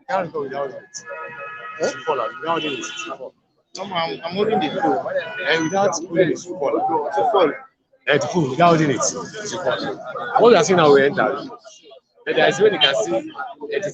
Can't go without it. Without it. I'm holding the phone. And without pulling it, to fall. And to pull without it, to fall. What we are seeing now, we enter. And there is when you can see edit.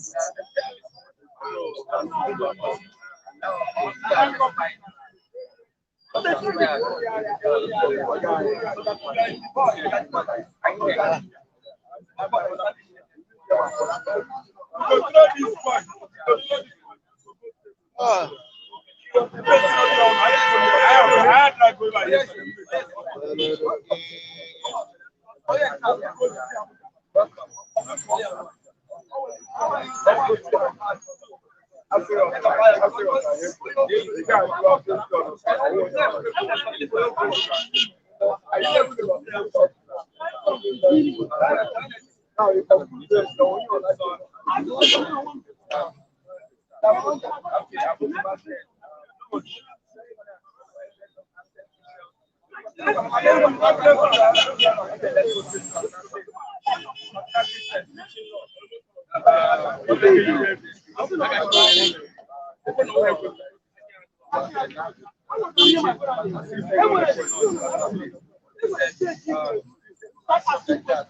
Bystanders,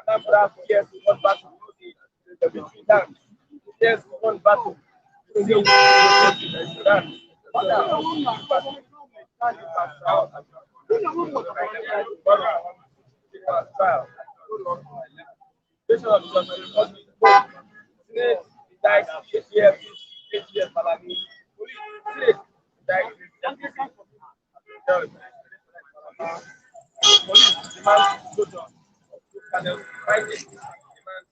Anambra, yes, one battle. Between them, yes, one battle. Police demand closure panel finding demand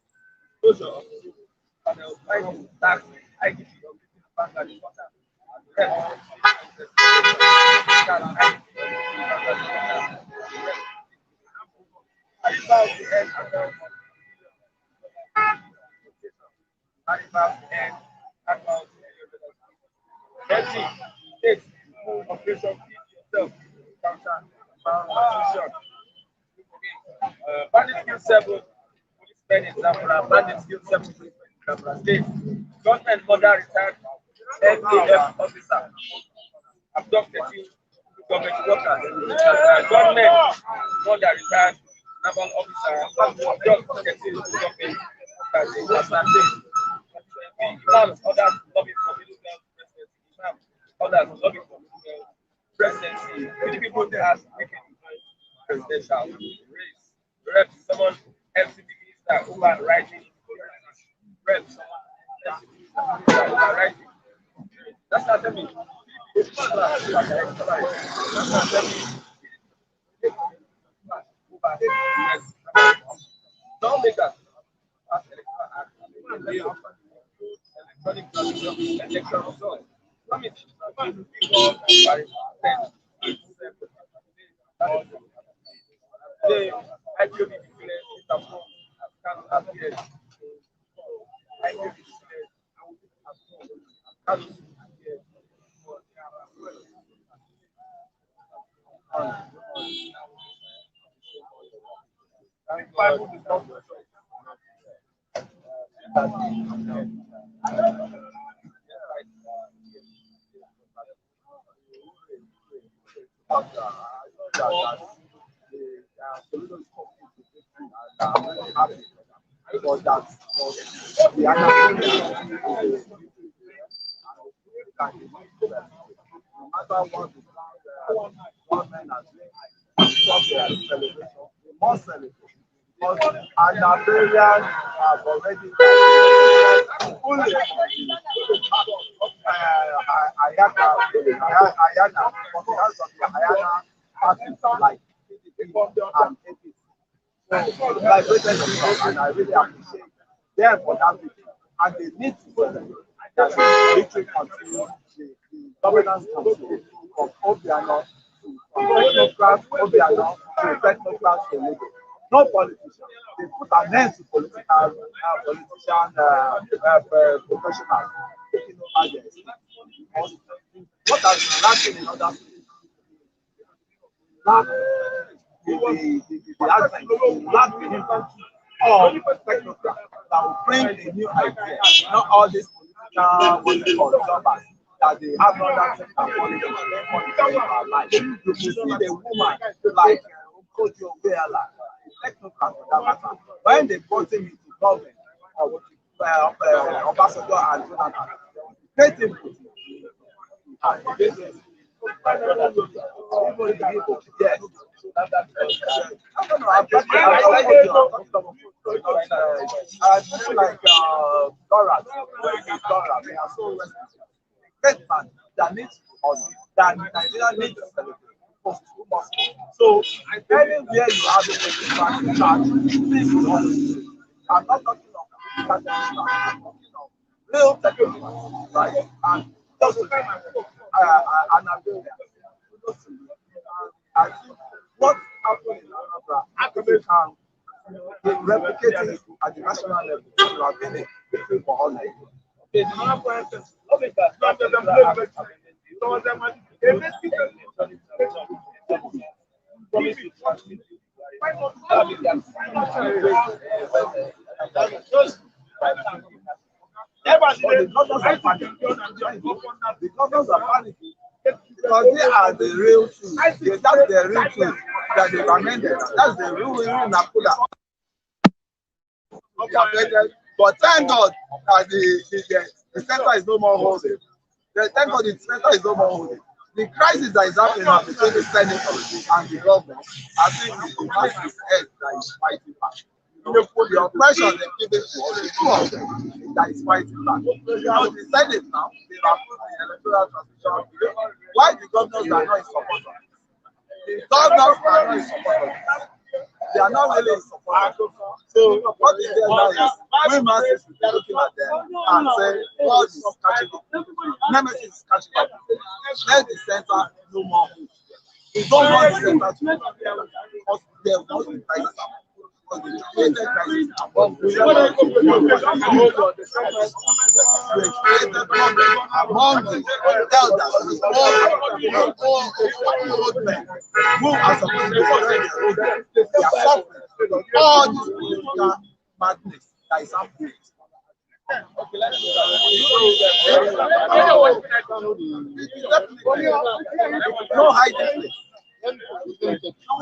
closure panel finding tax IDP of Bangladesh water States operation keep yourself counter malnutrition. Bandit kill 7 policemen in Anambra. Bandit kill 7 policemen in Anambra State. Government murder retired NAF officer. Abducted government workers. Government murder retired naval officer. Abducted government workers in Anambra State. Imams others lobbying for middle class presidency. Imams others lobbying for middle class presidency. Many people they are making presidential race. Reps someone FCD minister overriding. Reps someone FCD minister overriding. That's not me. That's not me. Don't make us. election results. Committee today, IPOB declared it upon as appeared. IPOB declared as appeared. Anambra have already fully Ayana, on behalf of the Ayana parties like PDP and APC. So, liberated themselves, and I really appreciate them for that victory. And they need to celebrate that the victory continues, the governance continues from Obiano to technocrats, Obiano to technocrats to Soludo. No politician. They put an end to politician professionals taking over their state. What has been lacking in other states? Lack the advent, lack the impact of technocrats that will bring a new idea. Not all these political jobbers that they have not that politics in our life. You see the woman like Kojo Weala, technocrat for that matter. When they brought him into government of Obasanjo and Jonathan, great input. Yes. I don't know. I like Dora. Dora. They are so great man that needs us. That Nigeria needs to celebrate. So anywhere you have a charge, please do not. I'm not talking of political, I'm talking of real technical, right? And just to Anambra, I think what happened in Anambra, actually can be replicated at the national level. You have been a victory for all Nigerians. Okay, the Anambra instance, the governors are panicking because they are the real truth. That's the real truth that they've amended. That's the real Nakuda. But thank God that the center is no more holding. Thank God the center is no more holding. The crisis that is happening now between the senators and the government, I think is the masses head that is fighting back. The oppression they give it to only two of them that is fighting back. The Senate now, they have put the electoral transition bill. Why the governors are not in support of it? The governors are not in support of it. They are not really in support of it. So what is there now is we masses will be looking at them and say, God is catching up. Nemesis is catching up. Let the center no more move. We don't want the center to move because they want to fight us. The created crisis among the elders, old men, who are supposed to be they are suffering all this political madness that is happening. No hiding place. No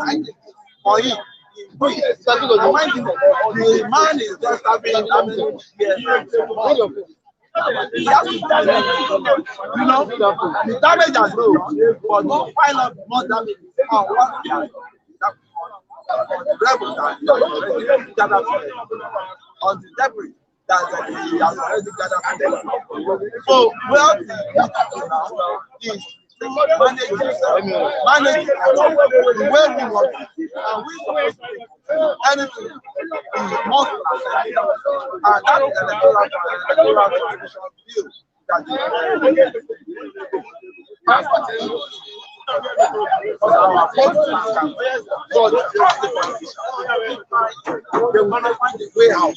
hiding place. For him. The man is just having the damage has been done, but no final more damage on what he has done. The rebels are already gathered on the debris that he has already gathered. So where the now is manage the way we want And we supposed to anything must accept. And that is electoral constitution bill that because our politics can judge the constitution. They want to find a way out.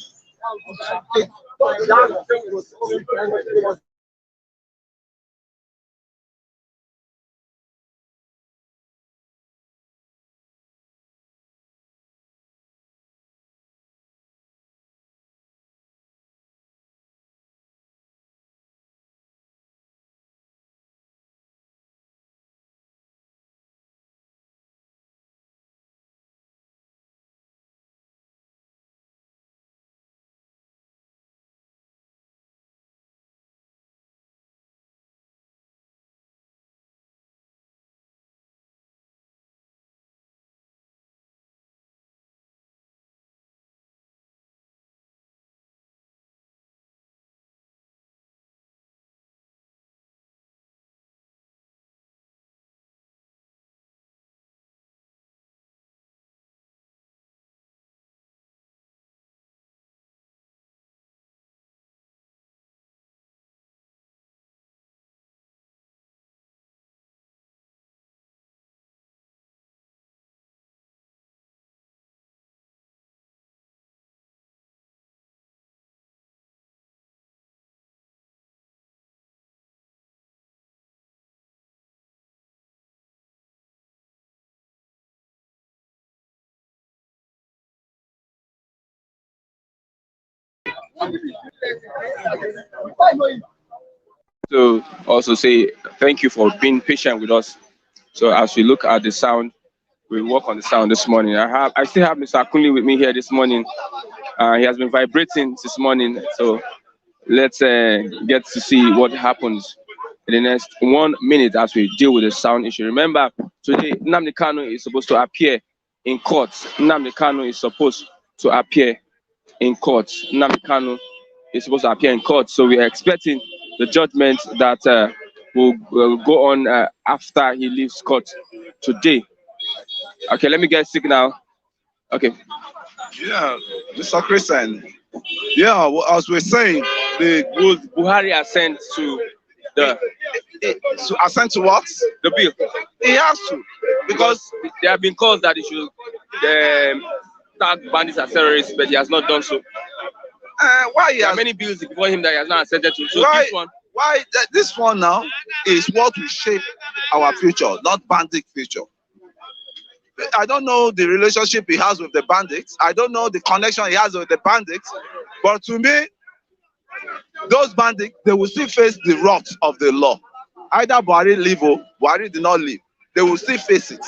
To also say thank you for being patient with us. So as we look at the sound, we work on the sound this morning. I still have Mr. Akunli with me here this morning. He has been vibrating this morning. So let's get to see what happens in the next 1 minute as we deal with the sound issue. Remember, today Nnamdi Kanu is supposed to appear in court. Nnamdi Kanu is supposed to appear in court. Nnamdi Kanu is supposed to appear in court. So we are expecting the judgment that will go on after he leaves court today. Okay, let me get signal. Okay. Yeah, Mr. Christian. Yeah, well, as we're saying, Buhari assent to the to assent to what? the bill. He has to, because There have been calls that he should tag bandits as terrorists, but he has not done so. why he There are has many bills before him that he has not assented to. So why this one, this one now is what will shape our future, not bandit future. I don't know the relationship he has with the bandits. I don't know the connection he has with the bandits. But to me, those bandits, they will still face the wrath of the law. Either Buhari leave or Buhari did not leave. They will still face it.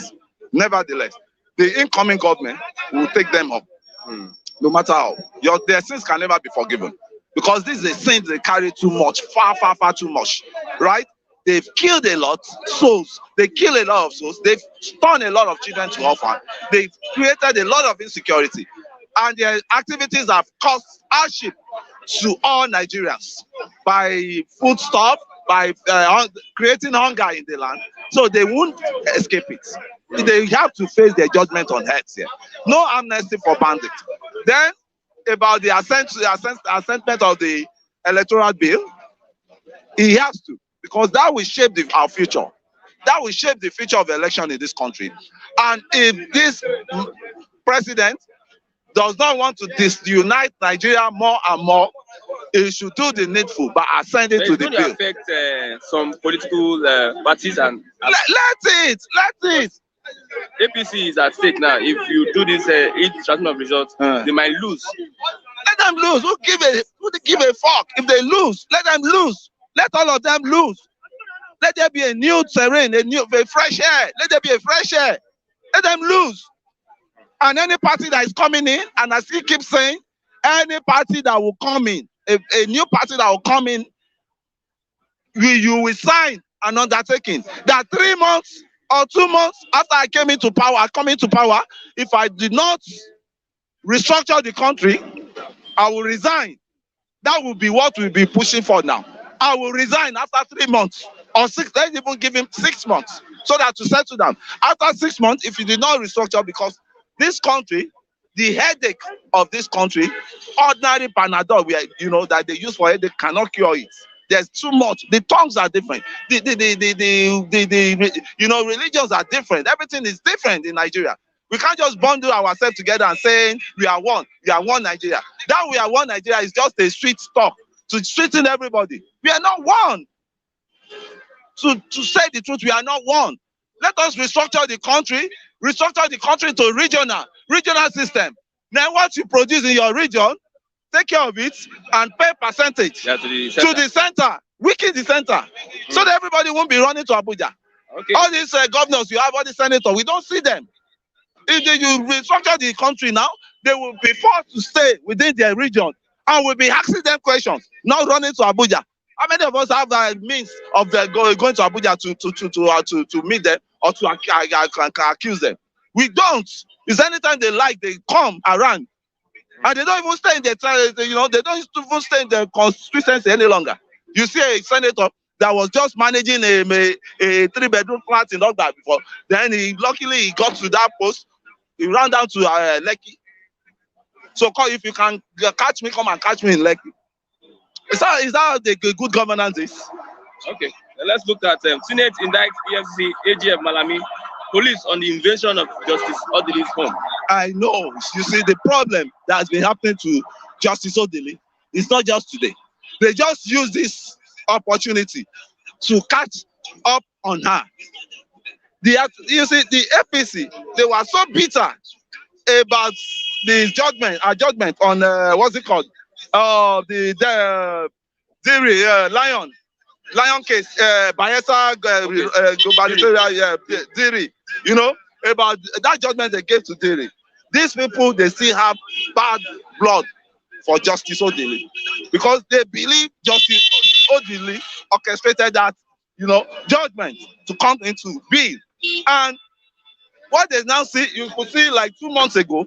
Nevertheless, the incoming government will take them up. No matter how. Their sins can never be forgiven. Because this is a sin they carry too much, far, far, far too much. Right? They've killed a lot of souls. They kill a lot of souls. They've turned a lot of children to orphan. They've created a lot of insecurity. And their activities have caused hardship to all Nigerians by foodstuff, by creating hunger in the land. So they won't escape it. They have to face their judgment on heads here. No amnesty for bandits. Then, about the assentment of the electoral bill, he has to. Because that will shape our future. That will shape the future of the election in this country. And if this president does not want to disunite Nigeria more and more, he should do the needful by ascending to the bill. Affect some political parties and. Let it. APC is at stake now. If you do this transmission of results, they might lose. Let them lose. Who give a fuck? If they lose, let them lose. Let all of them lose. Let there be a new terrain, a fresh air. Let there be a fresh air. Let them lose. And any party that is coming in, and I still keep saying, any party that will come in, a new party that will come in, you will sign an undertaking that 3 months or 2 months after I come into power, if I did not restructure the country, I will resign. That will be what we'll be pushing for now. I will resign after 3 months or 6. Let's even give him 6 months so that to settle down. After 6 months, if you did not restructure, because This country, the headache of this country, ordinary Panadol, that they use for headache cannot cure it. There's too much. The tongues are different. Religions are different. Everything is different in Nigeria. We can't just bundle ourselves together and saying we are one. We are one Nigeria. That we are one Nigeria is just a street talk to sweeten everybody. We are not one. To say the truth, we are not one. Let us restructure the country to regional system. Then what you produce in your region, take care of it and pay percentage to the center, weaken the center, so that everybody won't be running to Abuja. Okay. All these governors you have, all these senators, we don't see them. If you restructure the country now, they will be forced to stay within their region and will be asking them questions, not running to Abuja. How many of us have the means of going to Abuja to meet them or to accuse them? We don't. It's anytime they like, they come around. And they don't even stay in their, they don't even stay in their constituency any longer. You see a senator that was just managing a 3-bedroom flat in Ogba before. Then luckily he got to that post. He ran down to Lekki. So if you can catch me, come and catch me in Lekki. Is that the good governance is? Okay, now let's look at Senate indicts EFCC AGF Malami police on the invasion of Justice Odili's home. I know. You see, the problem that has been happening to Justice Odili is not just today. They just use this opportunity to catch up on her. You see, the APC, they were so bitter about the judgment on what's it called? The Diri Lion case, Bayelsa gubernatorial Diri. About that judgment they gave to Diri. These people, they still have bad blood for Justice Odili because they believe Justice Odili orchestrated that, judgment to come into being. And what they now see, you could see like 2 months ago,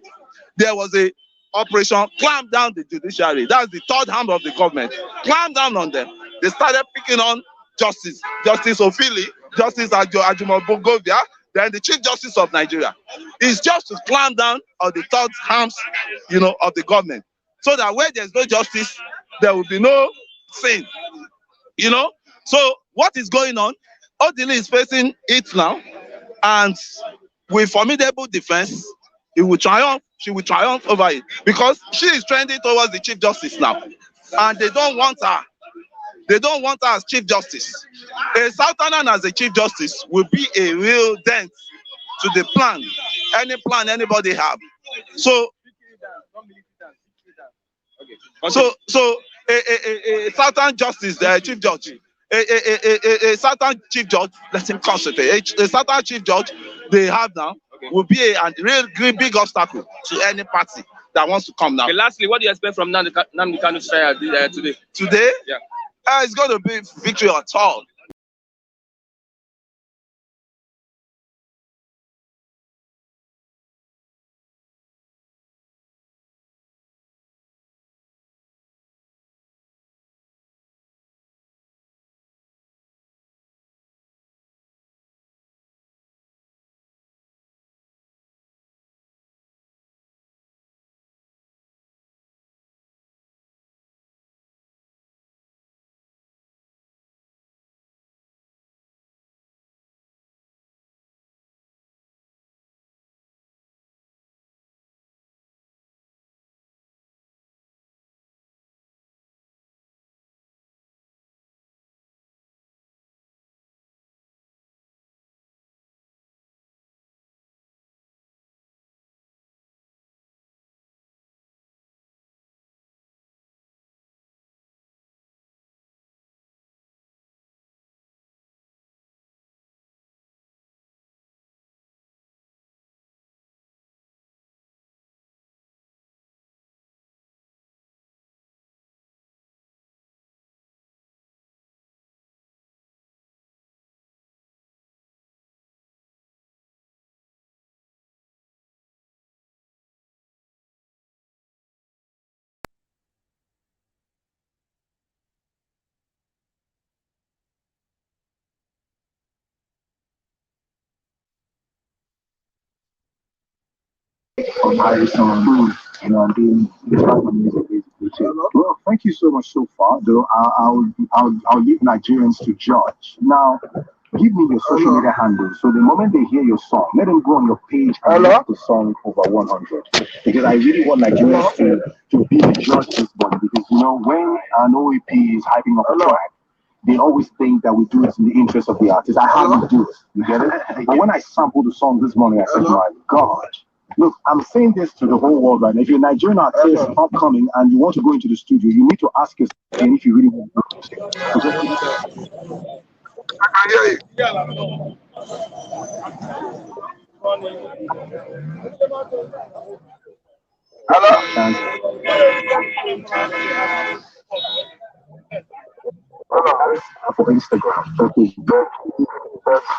there was a operation clamp down the judiciary. That's the third arm of the government. Clamp down on them. They started picking on Justice Ofili, Justice Ajumobogovia, then the Chief Justice of Nigeria. It's just to clamp down on the third arms, of the government. So that where there's no justice, there will be no sin. So what is going on? Odili is facing it now, and with formidable defense, she will triumph over it because she is trending towards the Chief Justice now, and they don't want her. They don't want her as Chief Justice. A Southern as a Chief Justice will be a real dent to the plan, any plan anybody have. So a Southern Justice, the Chief Judge, a Southern Chief Judge, let him concentrate. A Southern Chief Judge they have now will be a real big obstacle to any party that wants to come now. Okay, lastly, what do you expect from Nnamdi Kanu's trial today? Today? Yeah. It's going to be victory at all. from Harrison, you know, and doing inspiring music basically too. Well, thank you so much so far. Though I'll leave Nigerians to judge. Now, give me your social media handles. So the moment they hear your song, let them go on your page and rate the song over 100. Because I really want Nigerians to be the judge this morning. Because you know, when an OAP is hyping up a track, they always think that we do it in the interest of the artist. I hardly do it. You get it? But when I sampled the song this morning, I said, my God. Look, I'm saying this to the whole world right now. If you're a Nigerian artist upcoming and you want to go into the studio, you need to ask yourself if you really want to do it. So just I hear you. Hello? for Instagram. That is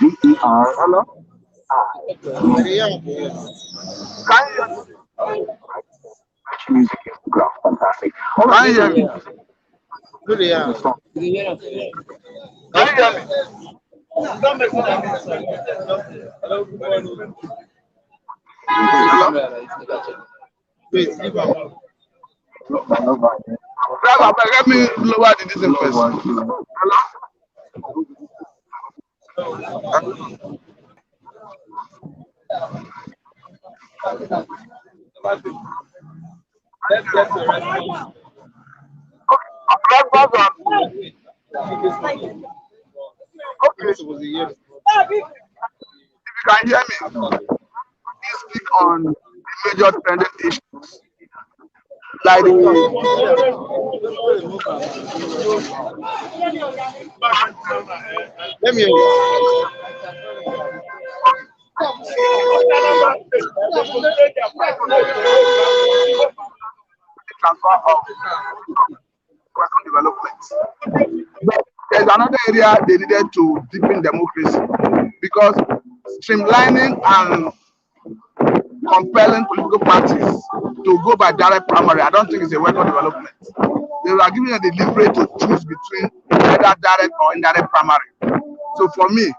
VER. Hello? Music Instagram. Fantastic. Can you hear me? Good, yeah. Can you hear me? Wait, leave out. Driver, let me lower the distance first. Hello? Let's get the response. Okay. If you can hear me, please speak on the major trending issues. Like Let me hear you. transfer of development. But there's another area they needed to deepen democracy because streamlining and compelling political parties to go by direct primary, I don't think it's a welcome development. They were giving them the leverage to choose between either direct or indirect primary. So for me,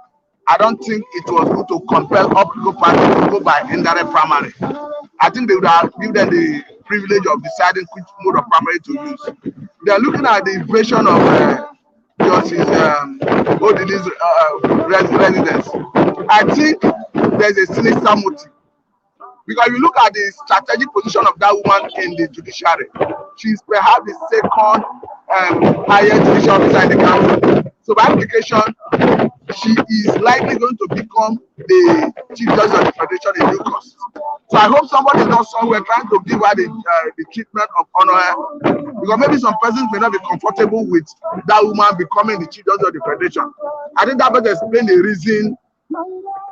I don't think it was good to compel all political parties to go by indirect primary. I think they would have given them the privilege of deciding which mode of primary to use. They are looking at the invasion of Justice Odili's residence. I think there's a sinister motive. Because if you look at the strategic position of that woman in the judiciary, she's perhaps the second highest judicial officer in the country. So by implication, she is likely going to become the chief justice of the federation in due course. So I hope somebody is not somewhere trying to give her the treatment of honor, because maybe some persons may not be comfortable with that woman becoming the chief justice of the federation. I think that better explain the reason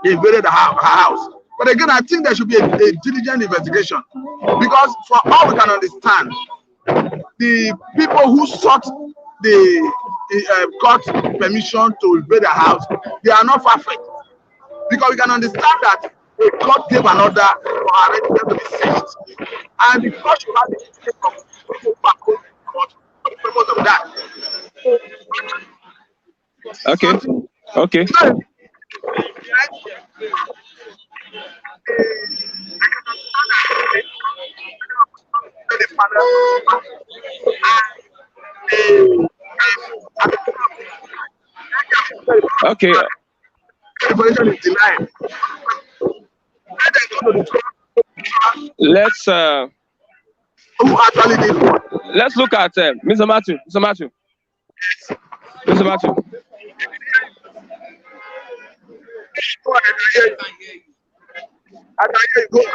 they invaded her house. But again, I think there should be a diligent investigation, because for all we can understand, the people who sought the court permission to invade the house, they are not perfect. Because we can understand that the court gave an order for our residence to be seized. And the court should have the case of people back home court for the purpose of that. Okay. Okay. Let's look at Mr. Matthew.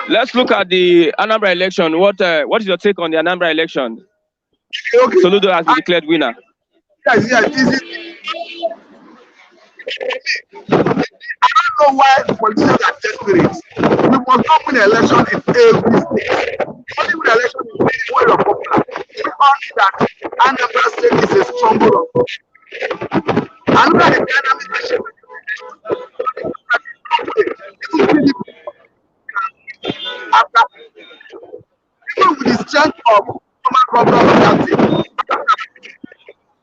Let's look at the Anambra election. What is your take on the Anambra election? Okay. Soludo has been declared winner. Yes. I don't know why politicians are desperate. We must not win an election in every state. Only win an election in the way of popular. We found that Anambra State is a stronghold of popular. And look at the dynamic shape. After even with the strength of human problem of that state,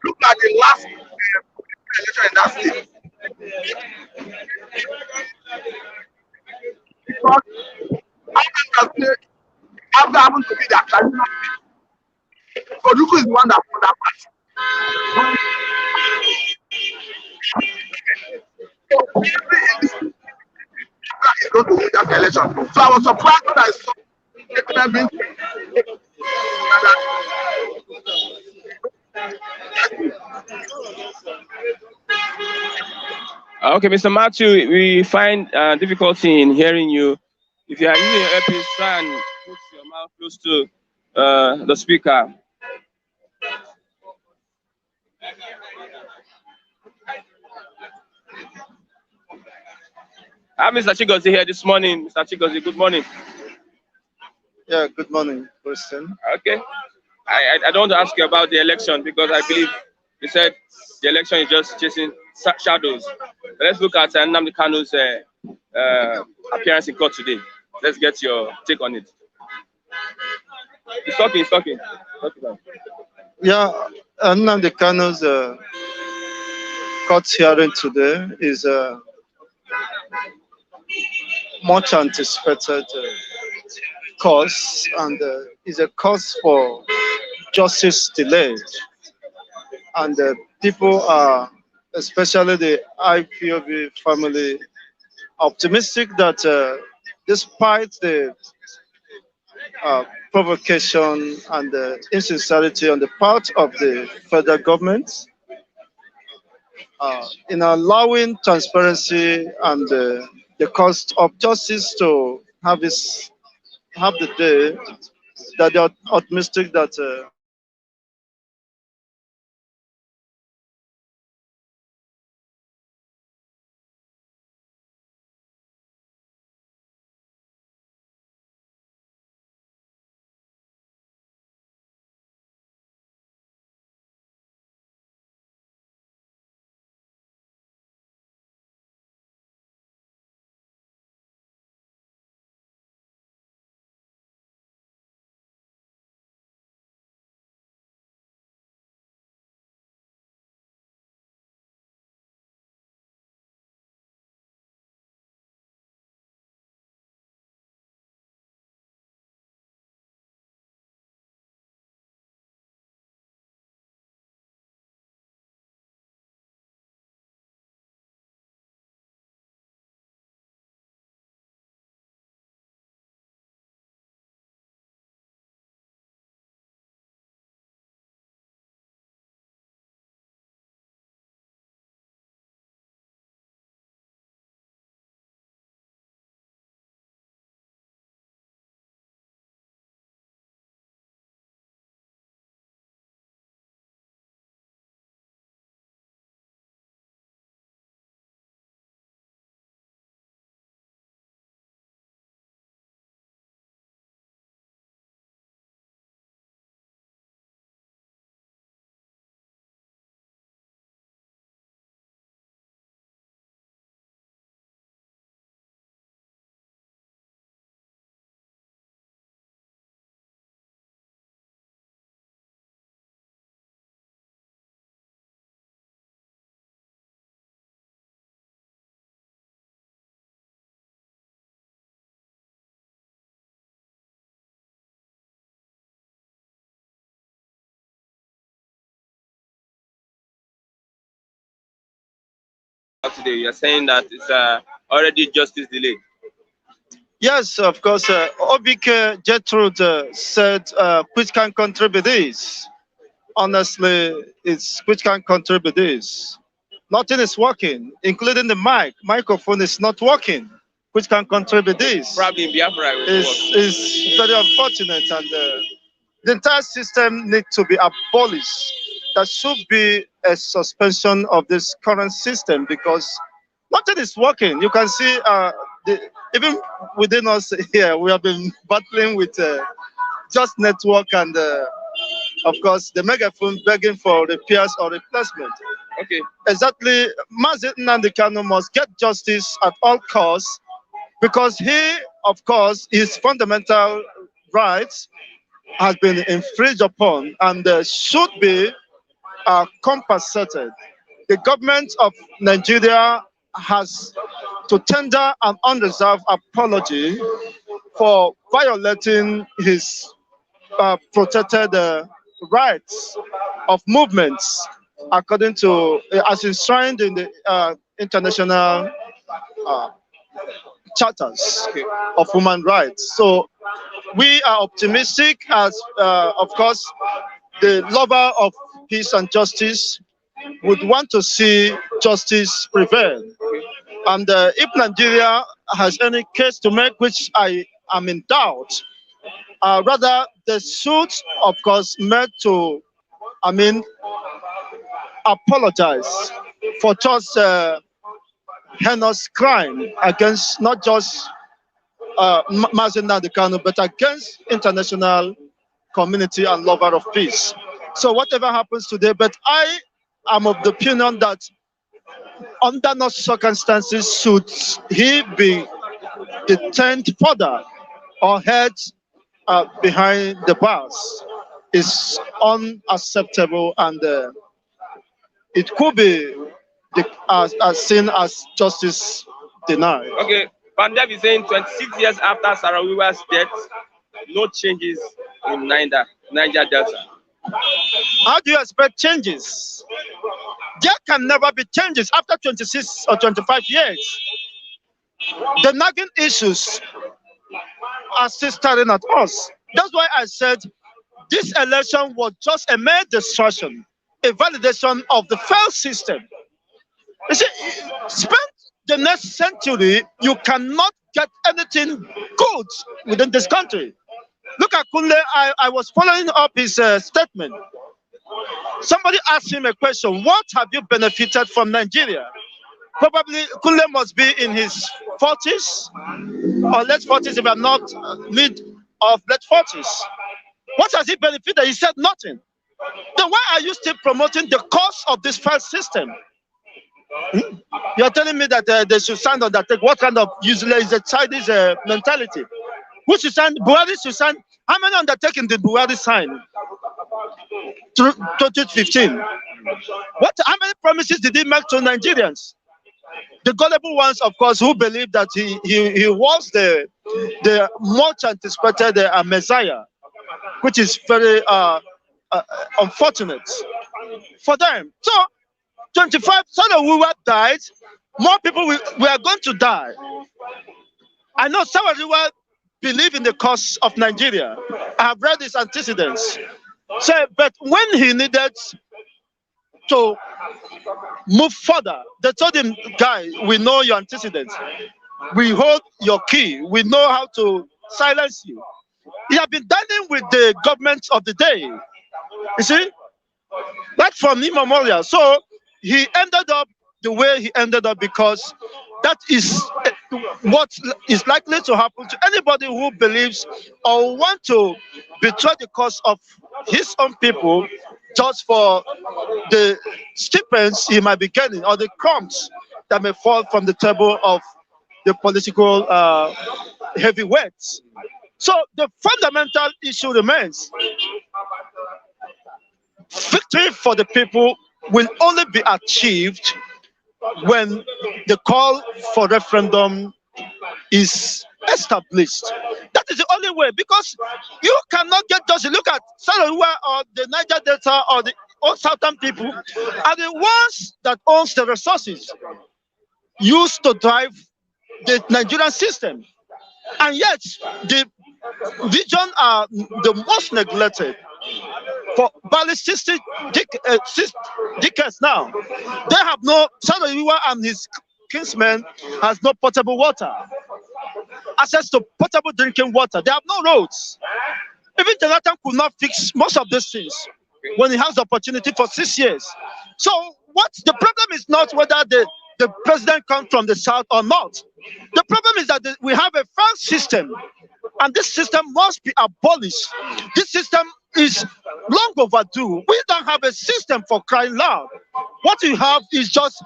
look at the last election in that state. Because Anambra State Anambra happened to be their traditional state. Oluku is the one that won that party. Is going to win that election. So I was surprised when I saw them being Okay, Mr. Matthew, we find difficulty in hearing you. If you are using your earpiece, try and put your mouth close to the speaker. I have Mr. Chigozie here this morning. Mr. Chigozie, good morning. Yeah, good morning, Christian. Okay. I don't want to ask you about the election because I believe you said the election is just chasing shadows. But let's look at Nnamdi Kanu's appearance in court today. Let's get your take on it. He's talking. Yeah, Nnamdi Kanu's court hearing today is much anticipated cause, and is a cause for justice delayed. And people are, especially the IPOB family, optimistic that despite the provocation and insincerity on the part of the federal government, in allowing transparency and the cost of justice to have the day, that they are optimistic that Today, you're saying that it's already justice delayed. yes, of course, Obike Gertrude said, which can contribute this? Honestly, it's which can contribute this. Nothing is working, including the microphone is not working, which can contribute this. Probably in Biafra is very unfortunate, and the entire system needs to be abolished. There should be a suspension of this current system because nothing is working. You can see even within us here, we have been battling with just network and of course the megaphone begging for repairs or replacement. Okay. Exactly, Mazi Nnamdi Kanu must get justice at all costs because he, of course, his fundamental rights has been infringed upon and should be compensated. The government of Nigeria has to tender an unreserved apology for violating his protected rights of movements according to as enshrined in the international charters of human rights. So we are optimistic as of course the lover of peace and justice would want to see justice prevail. And if Nigeria has any case to make, which I am in doubt, rather the suit, of course, meant to, apologize for just heinous crime against not just Mazen Kanu, but against international community and lover of peace. So whatever happens today, but I am of the opinion that under no circumstances should he be detained further or held behind the bars. Is unacceptable, and it could be seen as justice denied. Okay, Pandeb is saying 26 years after Sarawiwa's death, no changes in Niger Delta. How do you expect changes? There can never be changes after 26 or 25 years. The nagging issues are still staring at us. That's why I said this election was just a mere distraction, a validation of the failed system. You see, spend the next century, you cannot get anything good within this country. Look at Kunle. I was following up his statement. Somebody asked him a question: what have you benefited from Nigeria? Probably Kunle must be in his 40s or late 40s, if I'm not mid of late 40s. What has he benefited? He said nothing. Then why are you still promoting the cause of this failed system? You're telling me that they should stand on that. What kind of useless is a childish mentality? Who should sign? Buhari should sign. How many undertaking did Buhari sign? 2015. How many promises did he make to Nigerians? The gullible ones, of course, who believe that he was the much anticipated Messiah, which is very unfortunate for them. So 25, so that we were died, more people we are going to die. I know some of you believe in the cause of Nigeria. I have read his antecedents. So, but when he needed to move further, they told him, guy, we know your antecedents. We hold your key. We know how to silence you. He had been dining with the government of the day. You see? That's from immemorial. So he ended up the way he ended up because that is what is likely to happen to anybody who believes or want to betray the cause of his own people just for the stipends he might be getting or the crumbs that may fall from the table of the political heavyweights. So the fundamental issue remains: victory for the people will only be achieved when the call for referendum is established. That is the only way, because you cannot get just look at Sarawiwa or the Niger Delta or the southern people are the ones that owns the resources used to drive the Nigerian system, and yet the region are the most neglected for barely 60 decades now. They have no, Sarawiwa and his kinsmen has no potable water, access to potable drinking water. They have no roads. Even Jonathan could not fix most of these things when he has the opportunity for 6 years. So what the problem is not whether the president comes from the south or not. The problem is that we have a failed system, and this system must be abolished. This system is long overdue. We don't have a system, for crying loud. What we have is just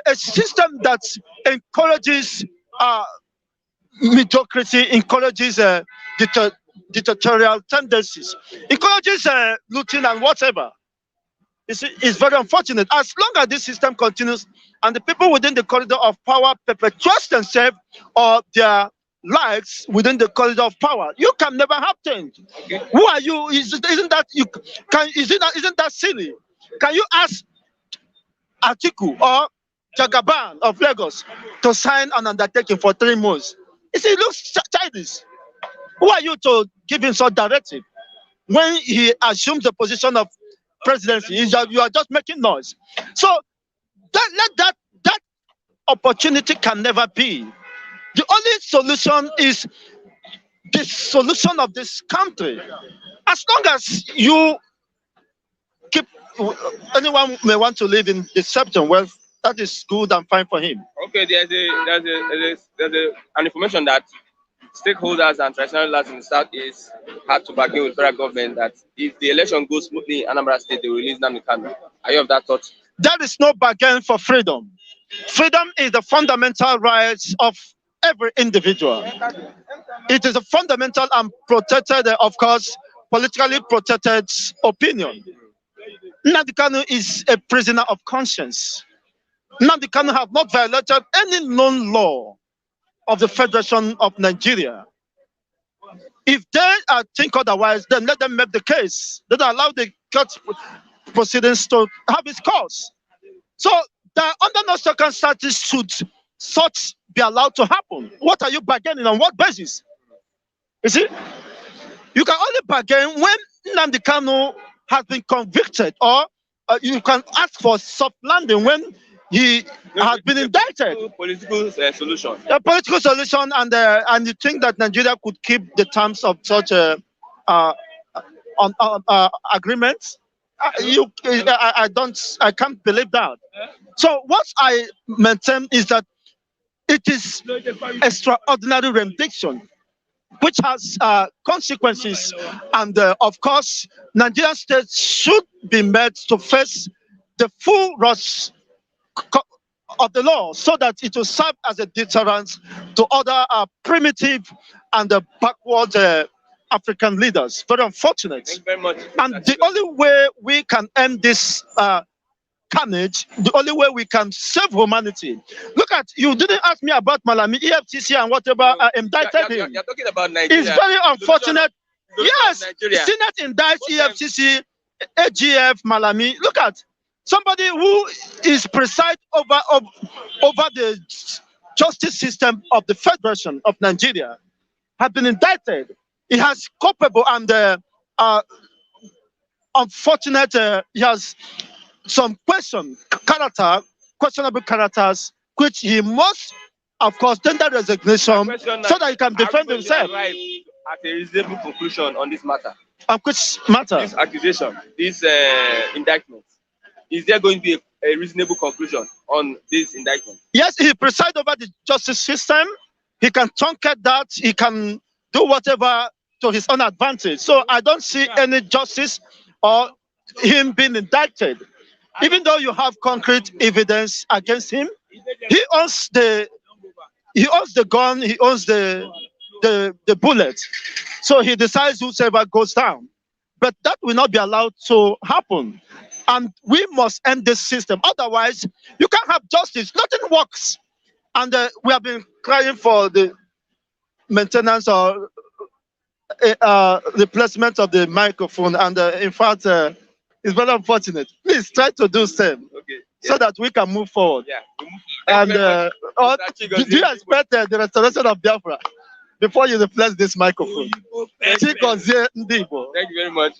a system that encourages mediocrity, encourages dictatorial tendencies, encourages looting and whatever. It's very unfortunate. As long as this system continues and the people within the corridor of power perpetuate themselves or their likes within the corridor of power. You can never have change. Who are you? Isn't that you can? Isn't that silly? Can you ask Atiku or Jagaban of Lagos to sign an undertaking for 3 months? It looks childish. Who are you to give him such directive? When he assumes the position of presidency, you are just making noise. So that opportunity can never be. The only solution is the solution of this country. As long as you keep, anyone may want to live in deception, well, that is good and fine for him. Okay, there's an information that stakeholders and traditional rulers in the Southeast had to bargain with federal government that if the election goes smoothly in Anambra State, they will release Nnamdi Kanu. Are you of that thought? There is no bargain for freedom. Freedom is the fundamental rights of every individual. It is a fundamental and protected, of course, politically protected opinion. Nnamdi Kanu is a prisoner of conscience. Nnamdi Kanu have not violated any known law of the Federation of Nigeria. If they think otherwise, then let them make the case. Then allow the court proceedings to have its course. So that under no circumstances should such be allowed to happen. What are you bargaining on? What basis? You see, you can only bargain when Nnamdi Kanu has been convicted, or you can ask for soft landing when he has been indicted. Political solution. A political solution, and you think that Nigeria could keep the terms of such a agreement? I can't believe that. So what I maintain is that it is extraordinary rendition, which has consequences, and of course, Nigerian state should be made to face the full rush of the law, so that it will serve as a deterrent to other primitive and backward African leaders. Very unfortunate. Thank you very much. And the only way we can end this carnage, the only way we can save humanity. Look at, you didn't ask me about Malami, EFCC and whatever indicted him. You're talking about Nigeria. It's very unfortunate. Yes, Senate indicts EFCC, AGF, Malami. Look at somebody who is preside over the justice system of the Federation of Nigeria has been indicted. He has culpable and unfortunate. He has some questionable characters, which he must, of course, tender resignation so that he can defend himself. At a reasonable conclusion on this matter. On which matter? This accusation, this indictment. Is there going to be a reasonable conclusion on this indictment? Yes, he presides over the justice system. He can truncate that. He can do whatever to his own advantage. So I don't see any justice or him being indicted. Even though you have concrete evidence against him, he owns the gun, he owns the bullet. So he decides whoever goes down. But that will not be allowed to happen. And we must end this system. Otherwise, you can't have justice. Nothing works. And we have been crying for the maintenance or replacement of the microphone. And in fact, it's very unfortunate. Please try to do the same, okay, so that we can move forward. Yeah. And do you expect the restoration of Biafra before you replace this microphone? Thank you very much.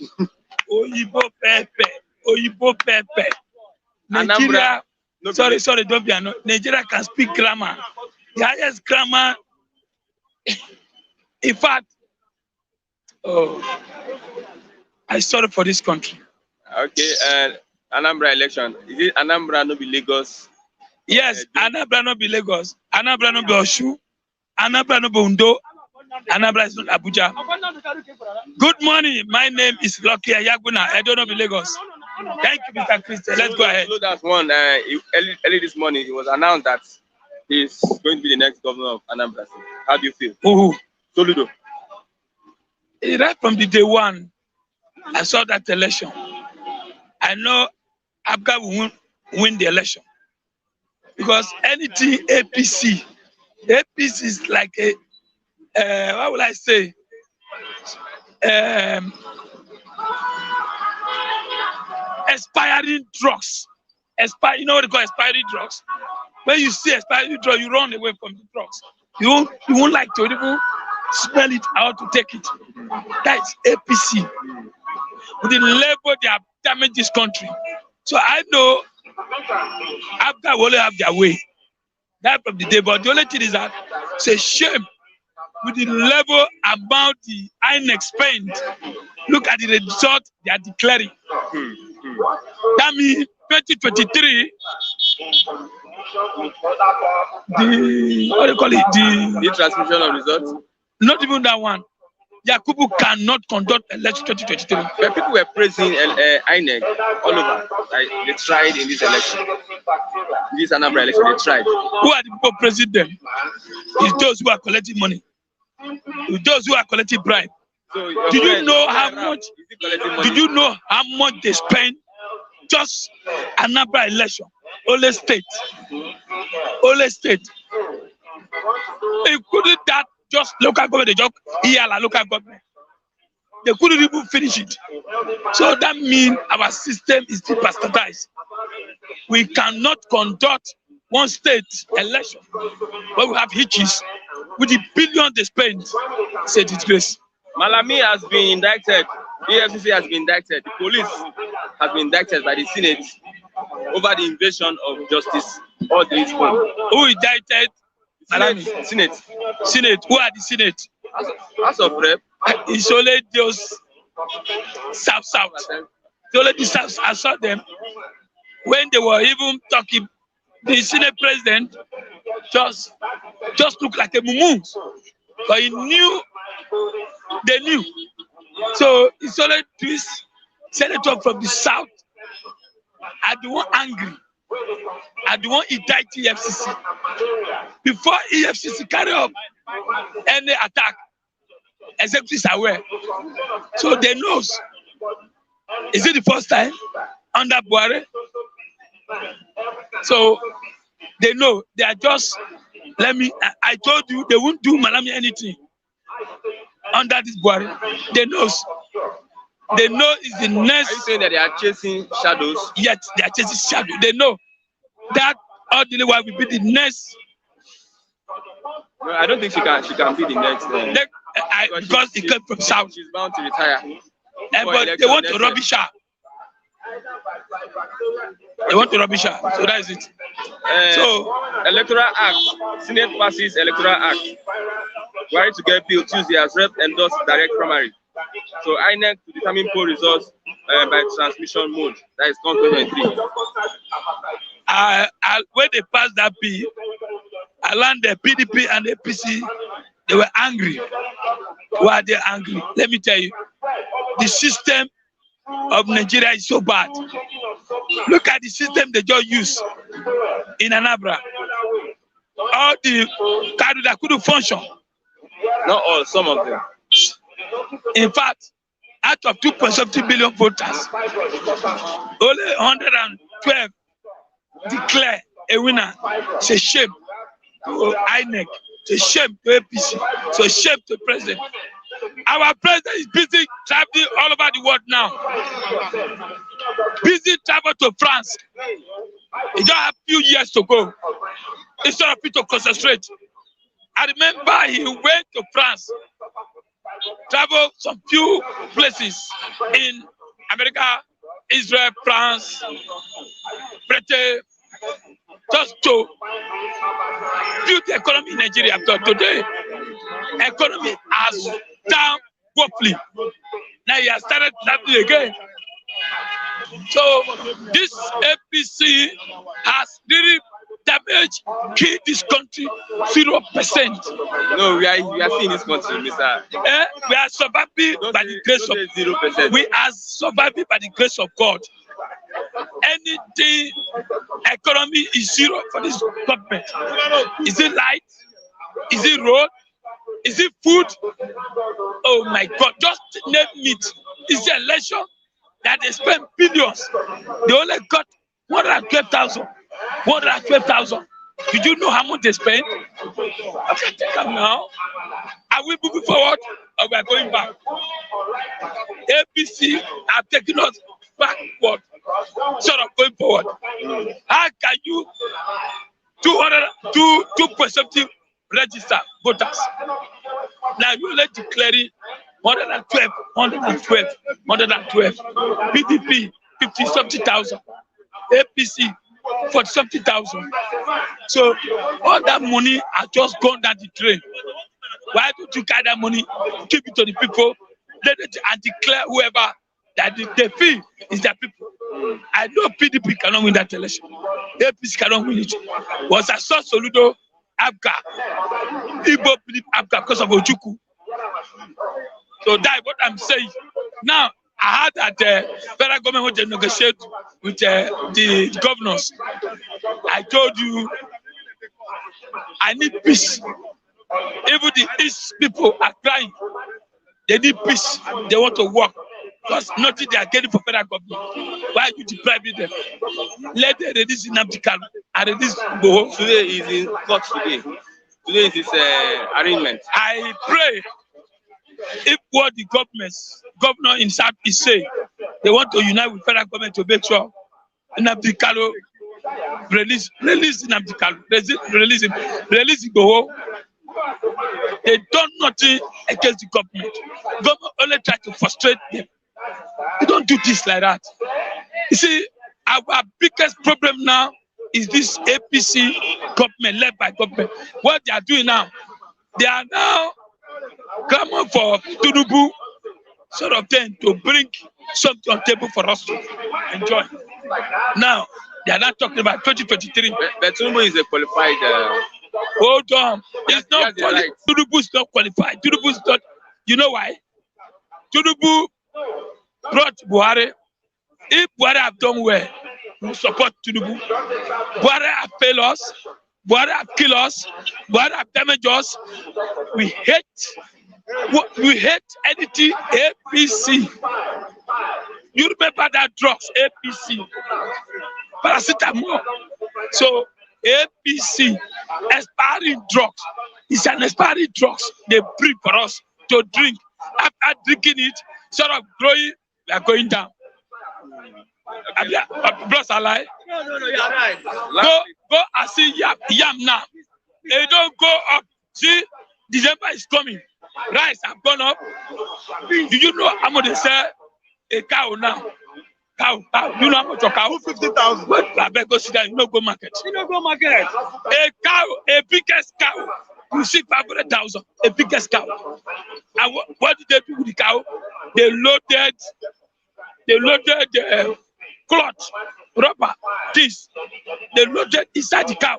Oyibo Pepe. Nigeria, sorry, don't be annoyed. Nigeria can speak grammar. The highest grammar. In fact, I'm sorry for this country. Okay, Anambra election. Is it Anambra no be Lagos? Yes, Anambra no be Lagos. Anambra no be Oshu. Anambra no be Undo. Anambra is not Abuja. Good morning. My name is Lucky Ayaguna. I don't know be Lagos. Thank you, Mr. Christian. Let's go ahead. That's one. Early this morning, it was announced that he's going to be the next governor of Anambra. How do you feel? Who? Soludo. Right from the day one, I saw that election. I know Abga will win the election. Because anything APC is like a what will I say? Expiring drugs. You know what they call expiring drugs? When you see expiring drugs, you run away from the drugs. You won't like to even smell it or to take it. That's APC. With the level they have damaged this country. So I know after we only have their way. That from the day, but the only thing is that it's a shame with the level about the INEC spend. Look at the result they are declaring. That means 2023, what do you call it? The transmission of results? Not even that one. Yakubu cannot conduct election 2023. But people were praising INEC all over. Like they tried in this election. This Anambra election, they tried. Who are the people praising them? It's those who are collecting money. It's those who are collecting bribe. So do you know how much? Did you know how much they spend just Anambra election? Only state. Including that, just local government, they just local government. They couldn't even finish it. So that means our system is still bastardized. We cannot conduct one state election where we have hitches with the billion they spend. It's a disgrace. Malami has been indicted. EFCC has been indicted. The police has been indicted by the Senate over the invasion of justice. All this point. Who indicted? Malami. Senate. Who are the Senate? House of Rep. It's only those South. The only the South. I saw them when they were even talking. The Senate president just looked like a mumu, but he knew. They knew. So it's only this senator from the South are the one angry. Are the one indict EFCC. Before EFCC carry up any attack, executives are aware. So they know. Is it the first time under Buhari? So they know. They are just, I told you, they won't do Malami anything under this Buhari. They know. They know it's the next. Are you saying that they are chasing shadows? Yes, they are chasing shadows. They know that ordinarily why will be the next. No, I don't think she can be the next. Because it came from South. She's bound to retire. But they want to rubbish her. They want to rubbish her. So that is it. So, Electoral Act. Senate passes Electoral Act. We're to get bill Tuesday as Rep endorsed direct primary. So INEC to determine poll results by transmission mode. That is 2023. When they passed that bill, along the PDP and the APC, they were angry. Why are they angry? Let me tell you. The system of Nigeria is so bad. Look at the system they just use in Anambra. All the cards that couldn't function. Not all, some of them. In fact, out of 2.70 billion voters, only 112 declare a winner. It's a shame to INEC. It's a shame to APC. It's a shame to the president. Our president is busy traveling all over the world now. Busy travel to France. He just have a few years to go. Instead of people to concentrate. I remember he went to France, traveled some few places in America, Israel, France, Britain, just to build the economy in Nigeria. But today, economy has down woefully. Now he has started traveling again. So this APC has really damaged, killed this country 0%. No, we are seeing this country, Mr. We are surviving by the grace of 0%. We are surviving by the grace of God. Anything economy is zero for this government. Is it light? Is it road? Is it food? Oh my God! Just name it. It's the election that they spend billions. They only got 112,000. 112,000. Did you know how much they spend? Okay, take them now. Are we moving forward or we are going back? APC are taking us backward, sort of going forward. How can you 2.70 register voters? Now you only declaring 112. PDP 50-something-thousand. APC 40-something-thousand. So all that money has just gone down the drain. Why don't you carry that money, keep it to the people, let it and declare whoever that they feel is their people? I know PDP cannot win that election. APC cannot win it. Once I saw Soludo, Abga, Igbo PDP Abga because of Ojuku. So that's what I'm saying. Now, I heard that the federal government want to negotiate with the governors. I told you, I need peace. Even the East people are crying. They need peace. They want to work. Because nothing they are getting for federal government. Why are you depriving them? Let them release Nnamdi Kanu and release Igboho. Today is in court today. Today is his arraignment. I pray if what the governor in South is saying, they want to unite with federal government to make sure Nnamdi Kanu release Nnamdi Kanu, release him, release Igboho. They done nothing against the government. Government only try to frustrate them. They don't do this like that. You see, our biggest problem now is this APC government led by government. What they are doing now, they are now coming for Tinubu sort of thing to bring something on the table for us to enjoy. Now, they are not talking about 2023. But Tinubu is a qualified. Hold on. It's not qualified. Tinubu is not qualified. Tinubu is not. You know why? Tinubu brought Buhari. If Buhari have done well, we support Tinubu. Buhari have failed us. Buhari have killed us. Buhari have damaged us. We hate anything APC. You remember that drugs, APC, paracetamol. So APC, expiring drugs. It's an expiring drugs they bring for us to drink. After drinking it, sort of growing, we are going down. Bros are lie. No, you're right. Go and see yam now. They don't go up. See, December is coming. Rice have gone up. Do you know how much they sell a cow now? Cow. You know how much a cow? 50,000. I bet go sit down. You know go market. A cow, a biggest cow. You see 500,000. A biggest cow. And what did they do with the cow? They loaded cloth, rubber, this. They loaded inside the cow.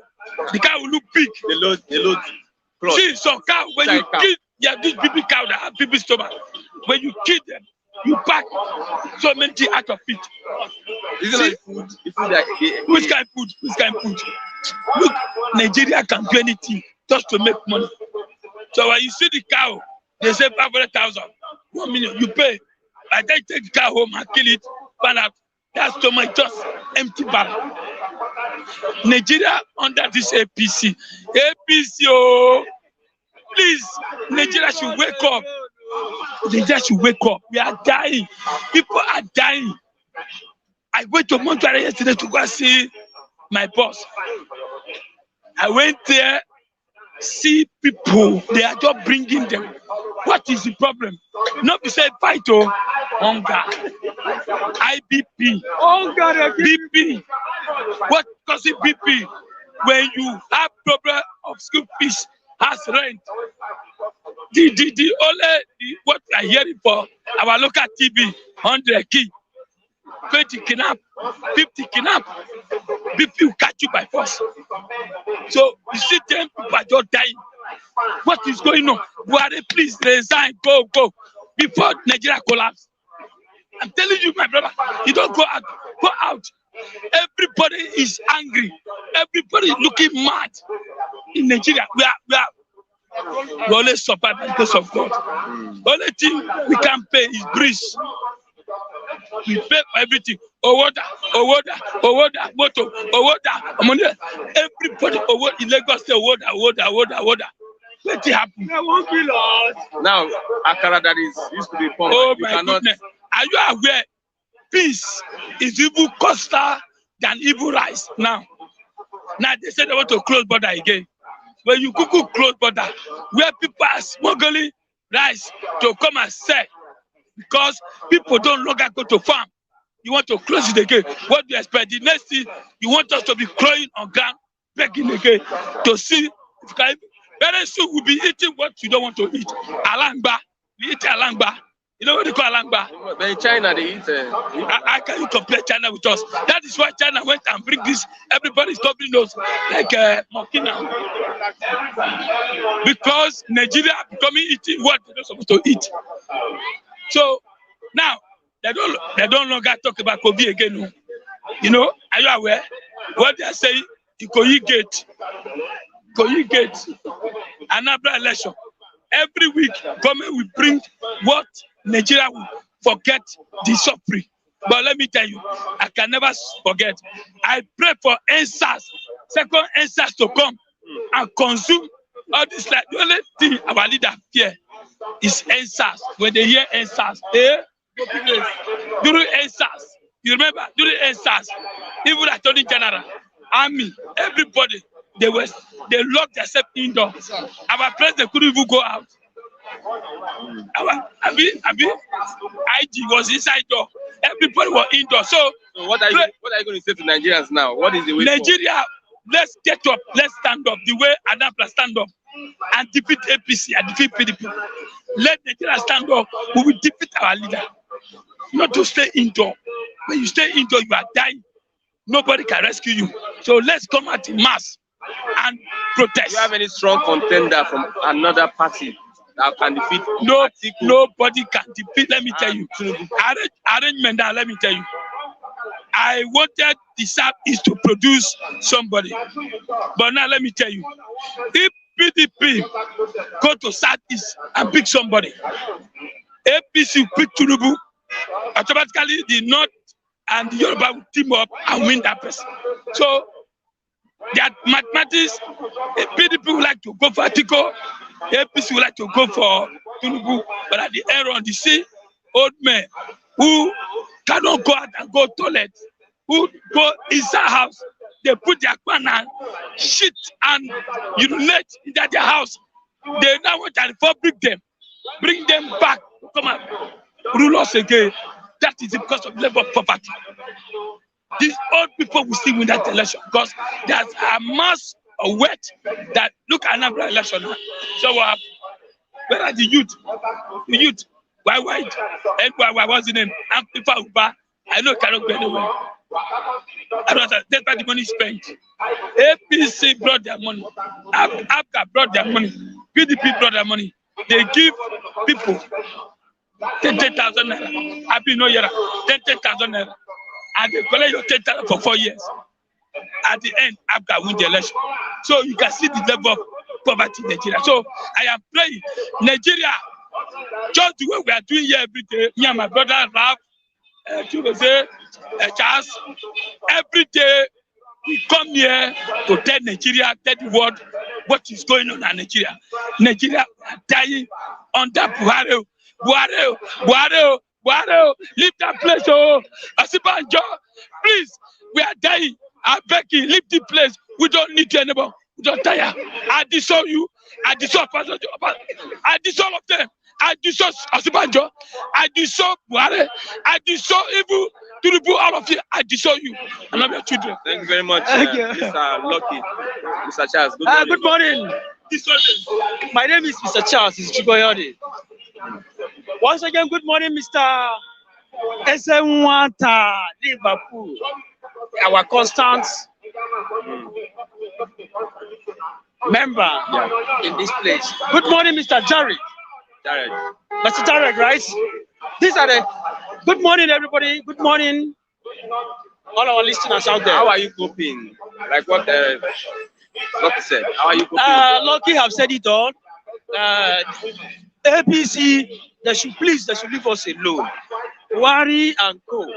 The cow will look big. They load cloth. See, some cow, when you kill, this baby cow that have baby stomach, when you kill them, you pack so many things out of it. Isn't it food? Which kind of food? Look, Nigeria can do anything just to make money. So when you see the cow, they say 500,000, 1 million, you pay. I then take the cow home and kill it, find out that stomach just empty barrel. Nigeria under this APC, oh, please, Nigeria should wake up. Nigeria should wake up. We are dying. People are dying. I went to Montreal yesterday to go see my boss. I went there, see people. They are just bringing them. What is the problem? Not be said fight or hunger, IBP, BP. What causes BP? When you have problem of school fees, has rent. What we are hearing for our local TV, 100 key, 20 kidnap, 50 kidnap, BP will catch you by force. So you see 10 people are just dying. What is going on? Buhari, please resign, go before Nigeria collapse. I'm telling you, my brother, you don't go out. Everybody is angry. Everybody is looking mad in Nigeria. We only suffer because of God. Only thing we can pay is breeze. We pay for everything. Owoda, moto, Owoda, money. Everybody, in Lagos, say Owoda. What happened? They won't kill us. Now, Akara that is used to be pumped. Oh You my cannot. goodness. Are you aware? Peace is even costlier than evil rice now. Now they say they want to close border again. When you close border, where people are smuggling rice to come and sell because people don't longer go to farm. You want to close it again. What do you expect? The next thing you want us to be crawling on ground, begging again to see if you can. Very soon we'll be eating what you don't want to eat. Alangba. We eat alangba. You know what they call alangba? But in China, they eat. How can you compare China with us? That is why China went and bring this. Everybody's covering those like Mokina. Because Nigeria are becoming eating what they're not supposed to eat. So now they don't longer talk about COVID again. No. You know, are you aware? What they are saying, Ikoyi Gate, Anambra election. Every week, government will bring what Nigeria will forget the suffering. But let me tell you, I can never forget. I pray for NSAS, second NSAS to come and consume all this. Like the only thing our leader fear is NSAS. When they hear NSAS, during NSAS, you remember during NSAS, even Attorney General, Army, everybody, they locked themselves indoor. Our president couldn't even go out. Our IG was inside door. Everybody was indoor. So what are you going to say to Nigerians now? What is the way Nigeria, let's get up, let's stand up. The way Anambra stand up and defeat APC and defeat PDP. Let Nigeria stand up. We will defeat our leader. Not to stay indoor. When you stay indoor, you are dying. Nobody can rescue you. So let's come out in mass and protest. Do you have any strong contender from another party that can defeat? No, nobody can defeat. Let me tell you. Arrangement that, let me tell you. I wanted the Southeast to produce somebody. But now let me tell you. If PDP go to Southeast and pick somebody, APC pick Tinubu, automatically the North and the Yoruba will team up and win that person. So that mathematics, PDP would like to go for Atiko, APC would like to go for Tinubu, but at the end on the sea, old men who cannot go out and go toilet, who go inside house, they put their pan and shit and urinate into their house. They now want to bring them back to come and rule us again. That is because of level of poverty. These old people will still win that election because there's a mass of weight that look at Anambra election now. So where are the youth? The youth, why white? And what's the name? Amplify Uba. I know it cannot go anywhere. That's why the money is spent. APC brought their money. APCA brought their money. PDP brought their money. They give people 10,000 naira. Happy New Year. 10,000 naira. And they collect your 10,000 for 4 years. At the end, APCA win the election. So you can see the level of poverty in Nigeria. So I am praying, Nigeria, just the way we are doing here every day, me and my brother Ralph, Charles, every day we come here to tell Nigeria, tell the world what is going on in Nigeria. Nigeria are dying under Buhari. Buhari, leave that place. Oh, Asibanjo, please, we are dying. I beg you, leave the place. We don't need you anymore. We don't tire. I disown you. I disown Pastor. I disown all of them. I disown Asibanjo. I disown Buhari. I disown evil. Tinubu, all of you. I disown you. I love your children. Thank you very much, Mr. Lucky. Mr. Charles, good morning. My name is Mr. Charles. It's Chigoyodi. Once again, good morning, Mr. Esenwata Liverpool, our constant member in this place. Good morning, Mr. Jared. Mr. Jared, right? These are the good morning, everybody. Good morning, all our listeners out there. How are you coping? Like what Lucky said. How are you coping? Lucky have said it all. APC, they should leave us alone. Wari and Co.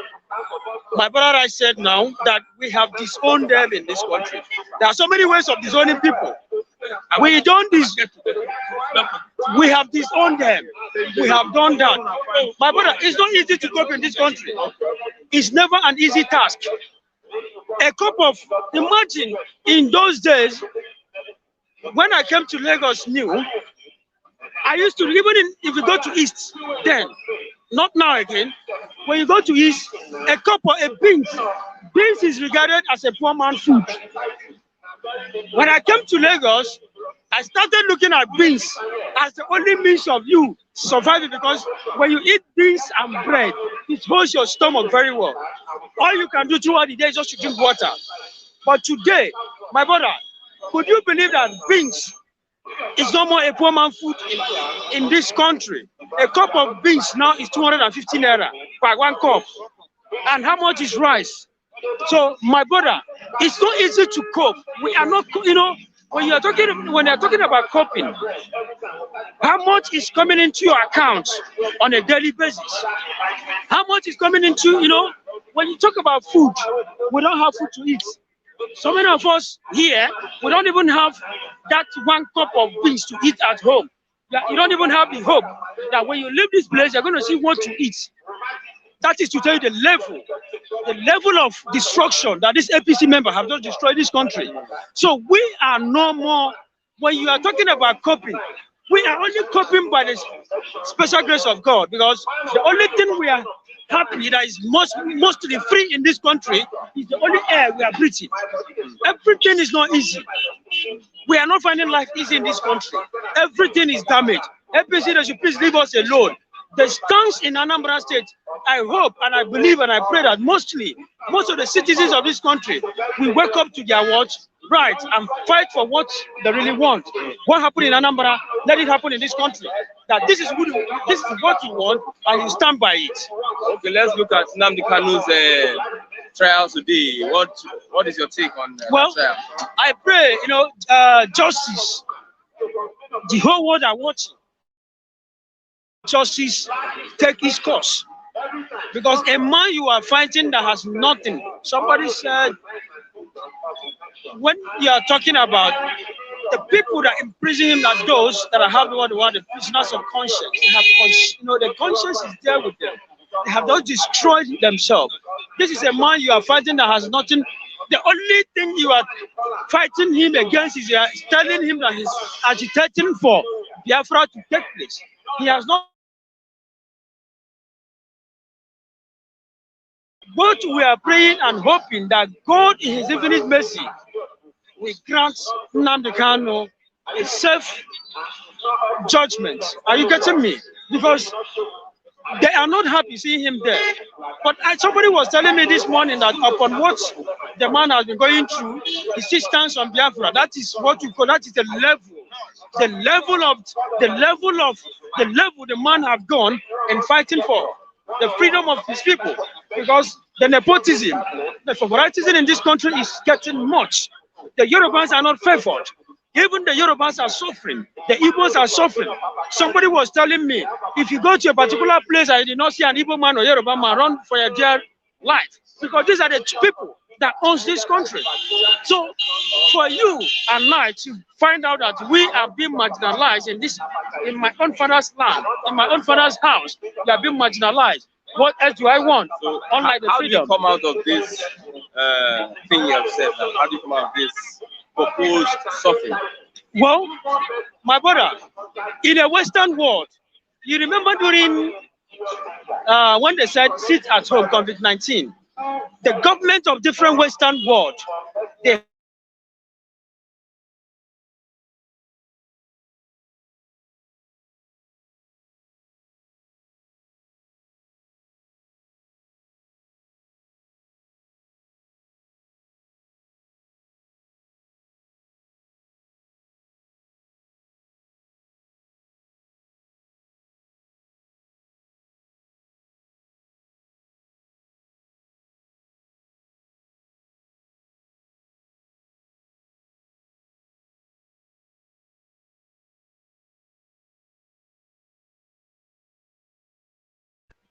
My brother, I said now that we have disowned them in this country. There are so many ways of disowning people. We don't We have disowned them. We have done that. My brother, it's not easy to cope in this country. It's never an easy task. A cup of, imagine in those days, when I came to Lagos new, I used to, even if you go to East then, not now again, when you go to East, a cup of beans is regarded as a poor man's food. When I came to Lagos, I started looking at beans as the only means of you surviving, because when you eat beans and bread, it holds your stomach very well. All you can do throughout the day is just to drink water. But today, my brother, could you believe that beans is no more a poor man food in this country? A cup of beans now is 250 naira per one cup. And how much is rice? So, my brother, it's not easy to cope. We are not, when you're talking about coping, how much is coming into your account on a daily basis? How much is coming into, when you talk about food, we don't have food to eat. So many of us here, we don't even have that one cup of beans to eat at home. You don't even have the hope that when you leave this place, you're going to see what to eat. That is to tell you the level of destruction that this APC member have just destroyed this country. So we are no more, when you are talking about coping, we are only coping by the special grace of God, because the only thing we are happy that is mostly free in this country is the only air we are breathing. Everything is not easy. We are not finding life easy in this country. Everything is damaged. APC, they should please leave us alone. The stance in Anambra State, I hope and I believe and I pray that most of the citizens of this country will wake up to their rights and fight for what they really want. What happened in Anambra, let it happen in this country. That this is what you want, and you stand by it. Okay, let's look at Nnamdi Kanu's trial today. What is your take on well, trial? I pray, justice. The whole world are watching. Justice take its course, because a man you are fighting that has nothing. Somebody said, when you are talking about the people that imprison him, are those that have the prisoners of conscience. They have, the conscience is there with them. They have not destroyed themselves. This is a man you are fighting that has nothing. The only thing you are fighting him against is telling him that he's agitating for Biafra to take place. He has not. But we are praying and hoping that God, in His infinite mercy, will grant Nnamdi Kanu a safe judgment. Are you getting me? Because they are not happy seeing him there. But somebody was telling me this morning that upon what the man has been going through, he still stands on Biafra. That is what you call, that is the level the man have gone in fighting for the freedom of his people. Because the nepotism, the favoritism in this country is getting much. The Yorubas are not favored. Even the Yorubas are suffering. The Igbos are suffering. Somebody was telling me, if you go to a particular place and you did not see an Igbo man or Yoruba man, run for your dear life. Because these are the people that owns this country. So for you and I to find out that we are being marginalized in my own father's land, in my own father's house, we are being marginalized. What else do I want? So unlike the freedom. How do you come out of this thing you have said? How do you come out of this proposed suffering? Well, my brother, in a Western world, you remember during when they said sit at home, COVID-19, the government of different Western world, they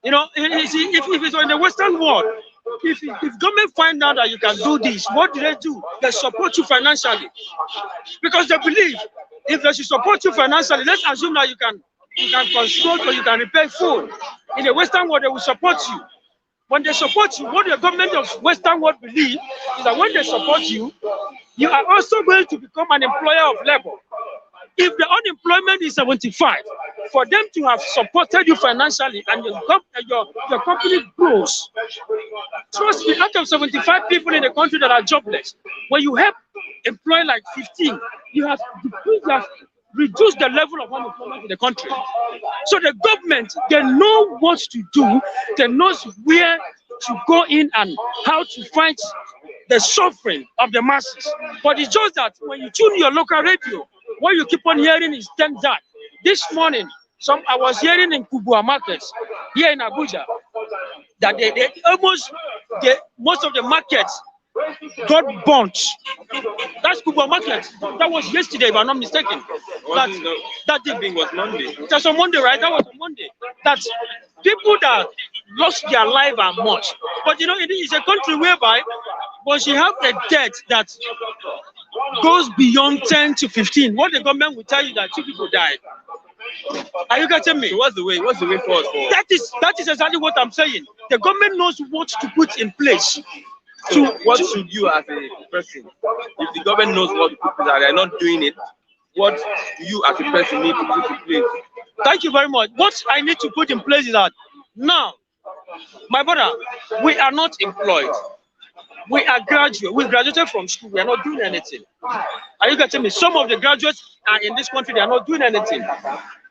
if it's in the Western world, if government find out that you can do this, what do? They support you financially, because they believe If they should support you financially, let's assume that you can construct or you can repair phone. In the Western world, they will support you. When they support you, what the government of Western world believe is that when they support you, you are also going to become an employer of labor. If the unemployment is 75, for them to have supported you financially and your company grows, trust me, out of 75 people in the country that are jobless, when you help employ like 15, you have reduced the level of unemployment in the country. So the government, they know what to do, they know where to go in and how to fight the suffering of the masses. But it's just that when you tune your local radio, what you keep on hearing is that. This morning, I was hearing in Kubwa markets here in Abuja that most of the markets got burnt. That's Kubwa market. That was yesterday, if I'm not mistaken. That thing was Monday. That's on Monday, right? That was on Monday. That people that lost their life are much. But it is a country whereby once you have a debt that goes beyond 10 to 15, what the government will tell you that 2 people died. Are you getting me? So what's the way forward? That is exactly what I'm saying. The government knows what to put in place. So what should you as a person, if the government knows what to put and they're not doing it, what do you as a person need to put in place? Thank you very much. What I need to put in place is that now, my brother, we are not employed. We are graduates. We graduated from school. We are not doing anything. Are you getting me? Some of the graduates are in this country. They are not doing anything.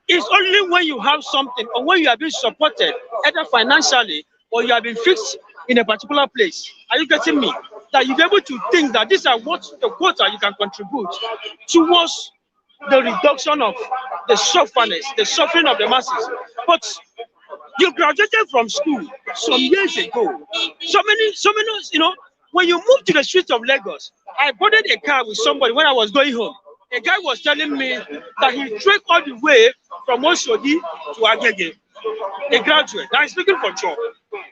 It's only when you have something or when you are being supported, either financially or you have been fixed in a particular place. Are you getting me? That you'll be able to think that these are what the quota you can contribute towards the reduction of the suffering of the masses. But you graduated from school some years ago. So many, when you move to the streets of Lagos, I boarded a car with somebody when I was going home. A guy was telling me that he trekked all the way from Oshodi to Agege. A graduate. I'm speaking for sure.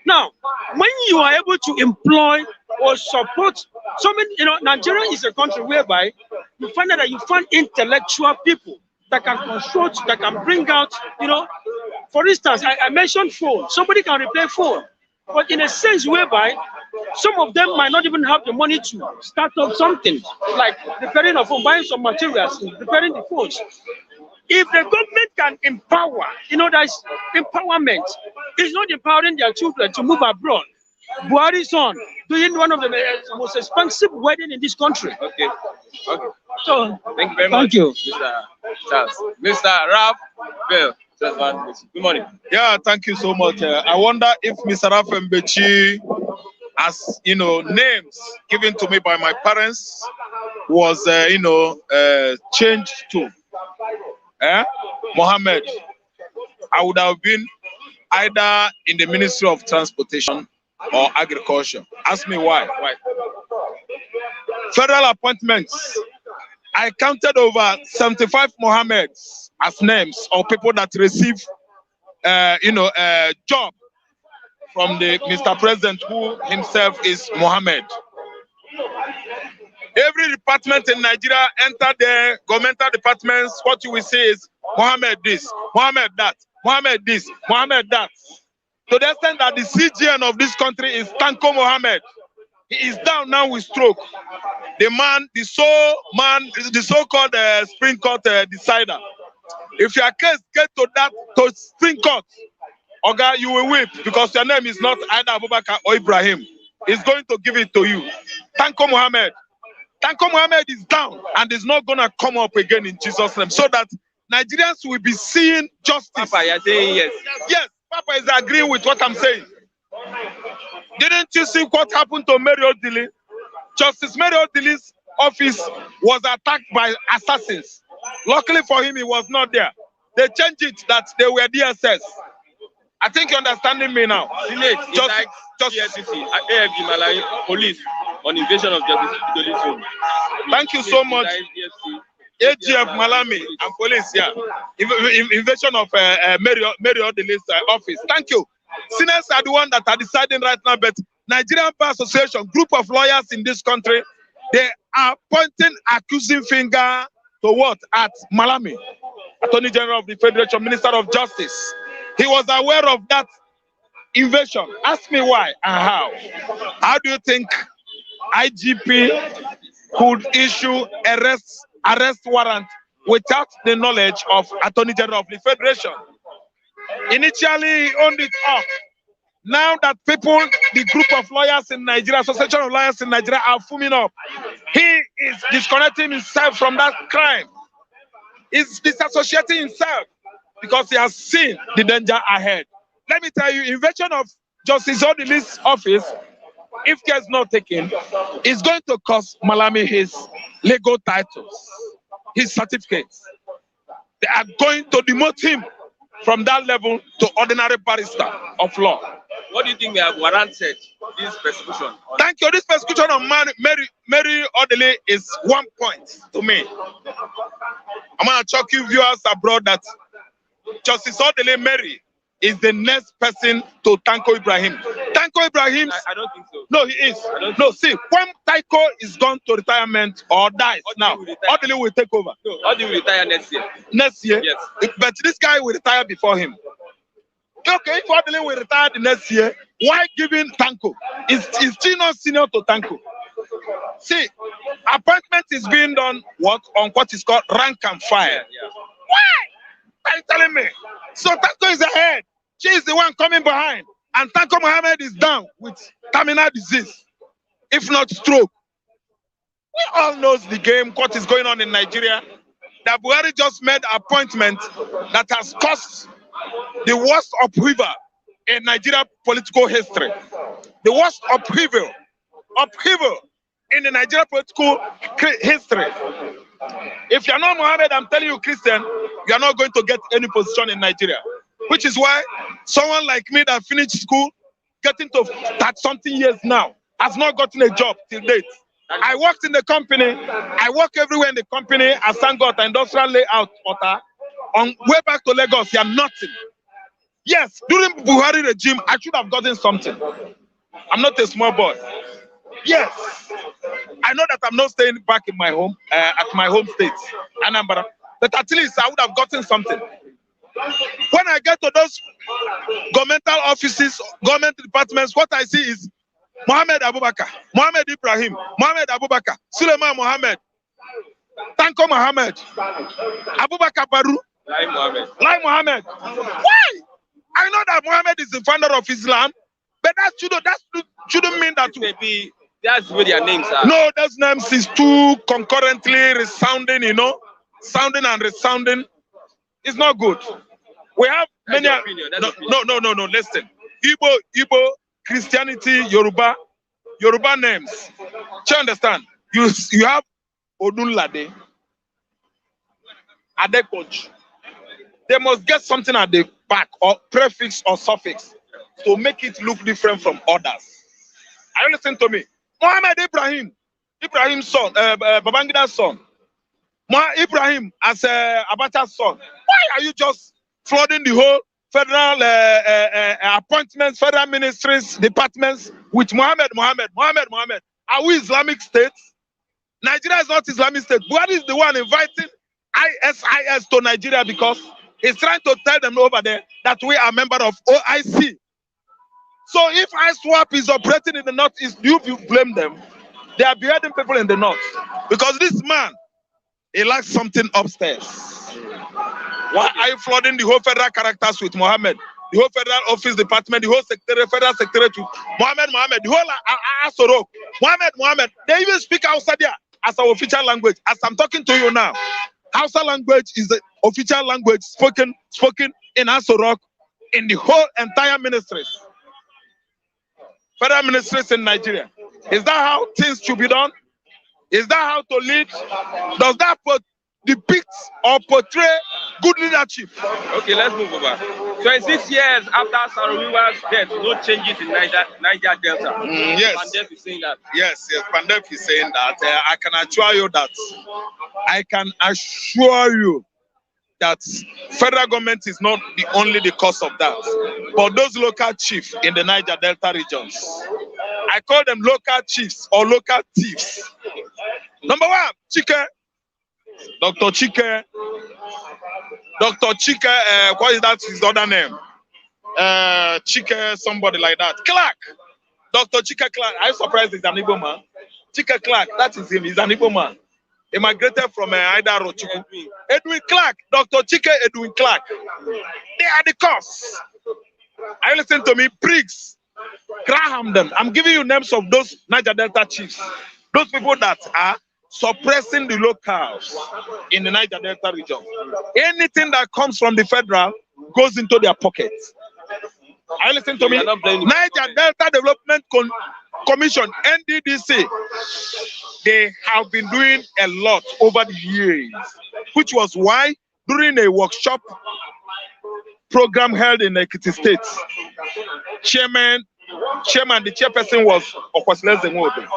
Now, when you are able to employ or support so many, Nigeria is a country whereby you find that you find intellectual people that can construct, that can bring out, for instance, I mentioned phone. Somebody can repair phone, but in a sense whereby some of them might not even have the money to start up something like repairing a phone, buying some materials, repairing the phones. If the government can empower, that's empowerment. It's not empowering their children to move abroad. Buhari's son doing one of the most expensive wedding in this country. Okay. So thank you very much. Thank you, Mr. Charles. Mr. Ralph Bell. Good morning. Yeah, thank you so much. I wonder if Mr. Ralph Mbechi, as names given to me by my parents, was changed to Mohammed. I would have been either in the Ministry of Transportation or Agriculture. Ask me why. Federal appointments. I counted over 75 Mohammeds as names of people that receive, job from the Mr. President, who himself is Mohammed. Every department in Nigeria, enter the governmental departments, what you will see is Mohammed this, Mohammed that, Mohammed this, Mohammed that. To the extent that the CGN of this country is Tanko Mohammed. He is down now with stroke. The so-called Supreme Court decider. If your case get to Supreme Court, Oga, you will weep because your name is not either Abubakar or Ibrahim. He's going to give it to you. Tanko Mohammed. Tanko Mohammed is down and is not going to come up again in Jesus' name, so that Nigerians will be seeing justice. Papa, you're saying yes. Yes, Papa is agreeing with what I'm saying. Didn't you see what happened to Mary Odili? Justice Mary Odili's office was attacked by assassins. Luckily for him, he was not there. They changed it that they were DSS. I think you're understanding me now. Just AFG Malay police on invasion of Justice Idoli's home. Thank you so much. AGF Malami and police, yeah. Invasion of Mary Odili's office. Thank you. Senators are the one that are deciding right now, but Nigerian Bar Association, group of lawyers in this country, they are pointing accusing finger to what? At Malami, Attorney General of the Federation, Minister of Justice. He was aware of that invasion. Ask me why and how. How do you think IGP could issue arrest warrant without the knowledge of Attorney General of the Federation? Initially, he owned it up. Now that people, the group of lawyers in Nigeria, Association of Lawyers in Nigeria, are foaming up, he is disconnecting himself from that crime. He's disassociating himself because he has seen the danger ahead. Let me tell you, invasion of Justice Odili's office, if care is not taken, is going to cost Malami his legal titles, his certificates. They are going to demote him from that level to ordinary barrister of law. What do you think they have warranted this persecution? Thank you. This persecution of Mary Odili is 1 point to me. I'm going to shock you viewers abroad that Justice Odili Mary is the next person to Tanko Ibrahim. Tanko Ibrahim. I don't think so. No, he is. No, see, when Tanko is gone to retirement or dies now, Odili will take over. No, Odili will retire next year. Next year? Yes. But this guy will retire before him. Okay, if Odili will retire the next year, why giving Tanko? Is still not senior to Tanko? See, appointment is being done on what is called rank and file. Yeah. Why? Are you telling me? So Tanko is ahead. She is the one coming behind. And Tanko Mohammed is down with terminal disease, if not stroke. We all know the game, what is going on in Nigeria. That Buhari just made an appointment that has caused the worst upheaval in Nigeria political history. The worst upheaval in the Nigeria political history. If you're not Mohammed, I'm telling you, Christian, you're not going to get any position in Nigeria. Which is why someone like me that finished school, getting to 30-something years now, has not gotten a job till date. I worked in the company. I work everywhere in the company. As Sangot industrial layout author. On way back to Lagos, you are nothing. Yes, during Buhari regime, I should have gotten something. I'm not a small boy. Yes, I know that I'm not staying back in my home, at my home state, Anambra, but at least I would have gotten something. When I get to those governmental offices, government departments, what I see is Mohammed Abubakar, Mohammed Ibrahim, Mohammed Abubakar, Suleiman Mohammed, Tanko Mohammed, Abubakar Baru, Lai Mohammed. Why? I know that Mohammed is the founder of Islam, but that shouldn't mean that. Maybe that's where their names are. No, those names is too concurrently resounding, you know, sounding and resounding. It's not good. We have many. No. Listen, Igbo, Christianity, Yoruba names. Do you understand? You have Odunlade, Adekoch. They must get something at the back or prefix or suffix to make it look different from others. Are you listening to me? Mohammed Ibrahim's son, Babangida's son. Ibrahim as Abacha's son. Why are you just flooding the whole federal appointments, federal ministries, departments with Mohammed? Are we Islamic states? Nigeria is not Islamic state. Buhari is the one inviting ISIS to Nigeria because he's trying to tell them over there that we are a member of OIC. So if ISWAP is operating in the northeast, you blame them. They are beheading people in the north because this man, he lacks something upstairs. Why are you flooding the whole federal characters with Mohammed? The whole federal office department, the whole secretariat, federal secretariat with Mohammed, the whole Asorok. Mohammed. They even speak Hausa there as our official language. As I'm talking to you now, Hausa language is the official language spoken in Asorok in the whole entire ministries. Federal ministries in Nigeria. Is that how things should be done? Is that how to lead? Does that depict or portray good leadership? Okay, let's move over. 26 years after Sarawiwa's death, no changes in Niger Delta. Yes. Pandef is saying that. Yes, Pandef is saying that. I can assure you that federal government is not only the cause of that, but those local chiefs in the Niger Delta regions. I call them local chiefs or local thieves. Number one, Chike, Dr. Chike, what is that his other name? Chike, somebody like that. Clark. Dr. Chike Clark. I'm surprised he's an Igbo man. Chike Clark, that is him. He's an Igbo man. He migrated from Idaro. Edwin Clark. Dr. Chike Edwin Clark. They are the cause. Are you listening to me? Briggs, Graham them. I'm giving you names of those Niger Delta chiefs. Those people that are suppressing the locals in the Niger Delta region. Anything that comes from the federal goes into their pockets. Are you listening to me? Niger Delta Development Commission, NDDC, they have been doing a lot over the years, which was why during a workshop program held in Ekiti State, the chairperson was Okwasilense Nwodo,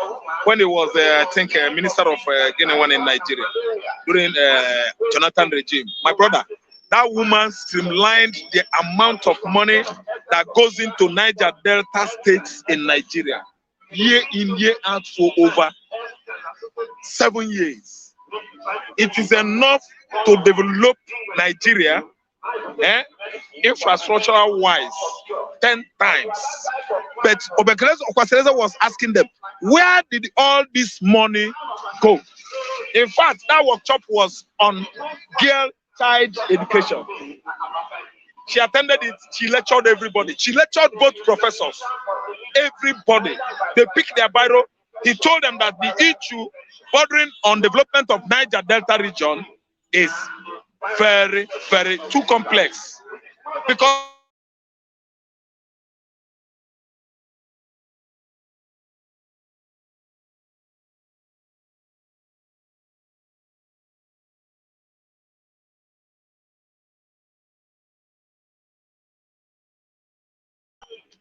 when he was, I think, Minister of Guinea One in Nigeria during Jonathan regime. My brother, that woman streamlined the amount of money that goes into Niger Delta states in Nigeria, year in, year out for over 7 years. It is enough to develop Nigeria, infrastructural wise, 10 times. But Okwasilense was asking them, where did all this money go? In fact, that workshop was on girl child education. She attended it, she lectured everybody. She lectured both professors, everybody. They picked their biro. He told them that the issue bordering on development of Niger Delta region is very, very too complex. Because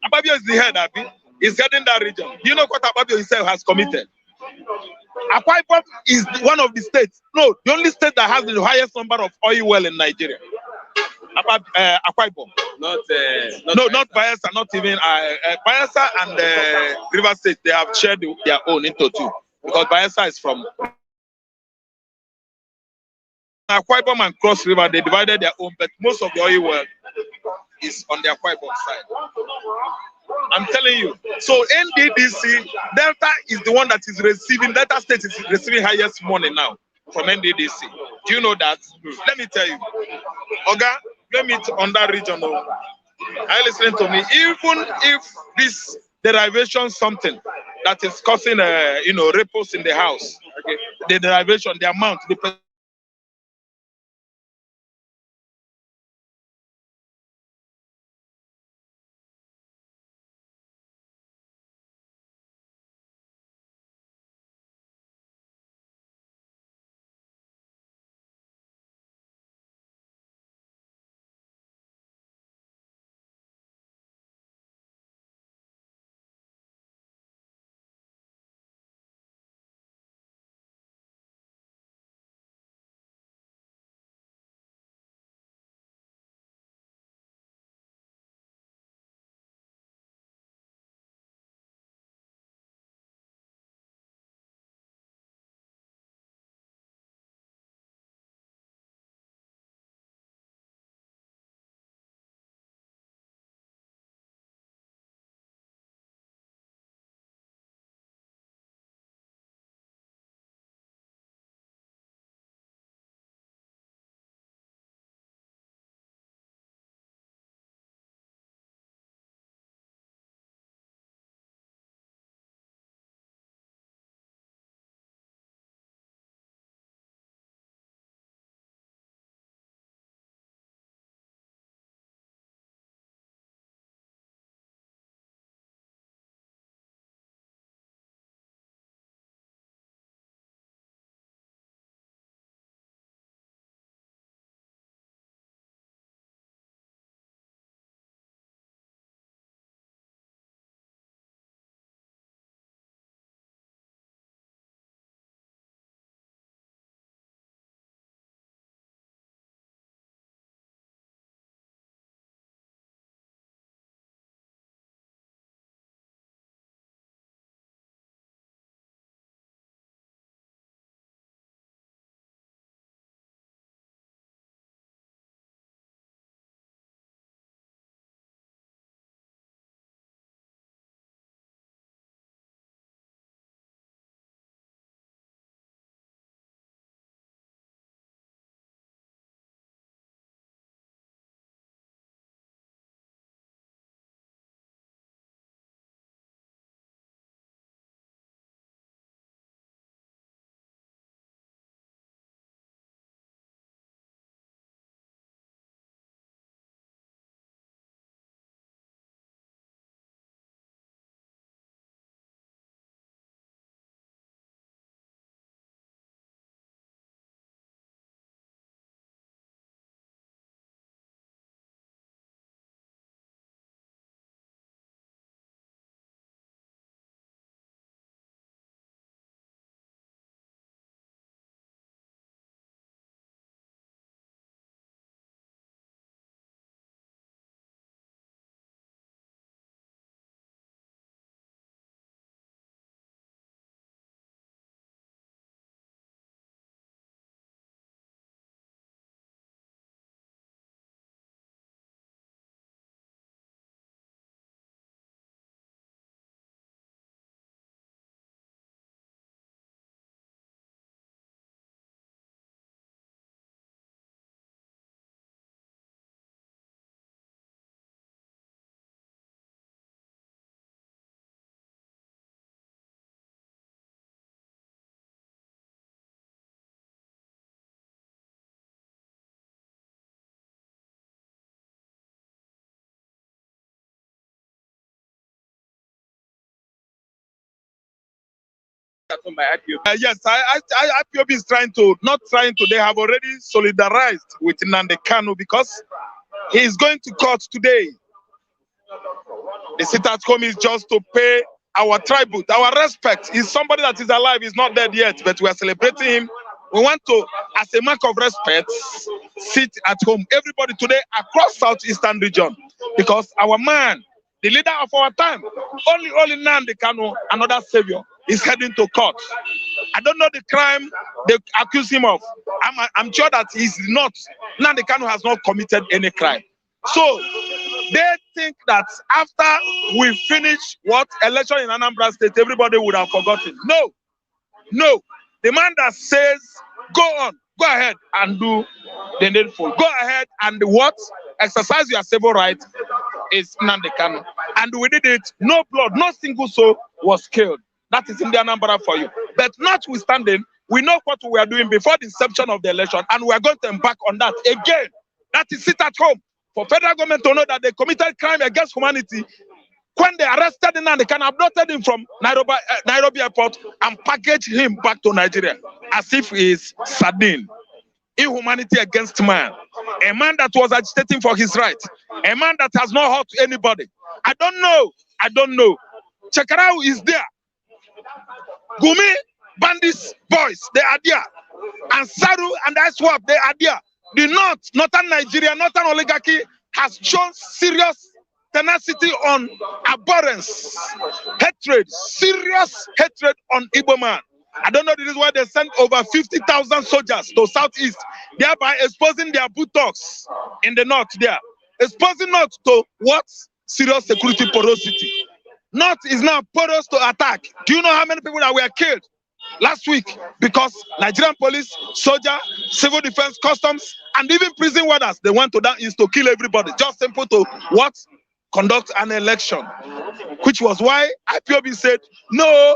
Ababio is the head, Abi. He's heading that region. Do you know what Ababio himself has committed? Akwa Ibom is one of the states, no, the only state that has the highest number of oil well in Nigeria. Akwa Ibom. Not Bayelsa, not even Bayelsa and River State. They have shared their own into two, because Bayelsa is from Akwa Ibom and Cross River. They divided their own, but most of the oil well is on the Akwa Ibom side. I'm telling you. So NDDC, Delta is the one that is receiving, Delta State is receiving highest money now from NDDC. Do you know that? Let me tell you. Oga, let me on that region. Are you listening to me? Even if this derivation something that is causing repos in the house, okay, the derivation, the amount, the at home by IPOB. Yes, IPOB is not trying to, they have already solidarized with Nnamdi Kanu because he is going to court today. The sit at home is just to pay our tribute, our respect. He's somebody that is alive, he's not dead yet, but we are celebrating him. We want to, as a mark of respect, sit at home. Everybody today across Southeastern region, because our man, the leader of our time, only Nnamdi Kanu, another savior, is heading to court. I don't know the crime they accuse him of. I'm sure that Nnamdi Kanu has not committed any crime. So they think that after we finish election in Anambra State, everybody would have forgotten. No. The man that says, go ahead and do the needful. Go ahead and exercise your civil right is Nnamdi Kanu. And we did it, no blood, no single soul was killed. That is in the Anambra for you. But notwithstanding, we know what we are doing before the inception of the election, and we are going to embark on that again. That is sit at home. For federal government to know that they committed crime against humanity when they arrested Nnamdi Kanu, abducted him from Nairobi airport and packaged him back to Nigeria as if he is sardine. Inhumanity against man. A man that was agitating for his right. A man that has not hurt anybody. I don't know. Chekarau is there. Gumi, bandits, boys, they are there. And Saru and ISWAP, they are there. The northern Nigeria, northern oligarchy has shown serious tenacity on abhorrence, hatred, serious hatred on Igbo man. I don't know the reason why they sent over 50,000 soldiers to Southeast, thereby exposing their buttocks in the north there. Exposing North to what? Serious security porosity. North is now porous to attack. Do you know how many people that were killed last week? Because Nigerian police, soldier, civil defense, customs, and even prison warders, they went to that east to kill everybody. Just simple to what? Conduct an election. Which was why IPOB said, no,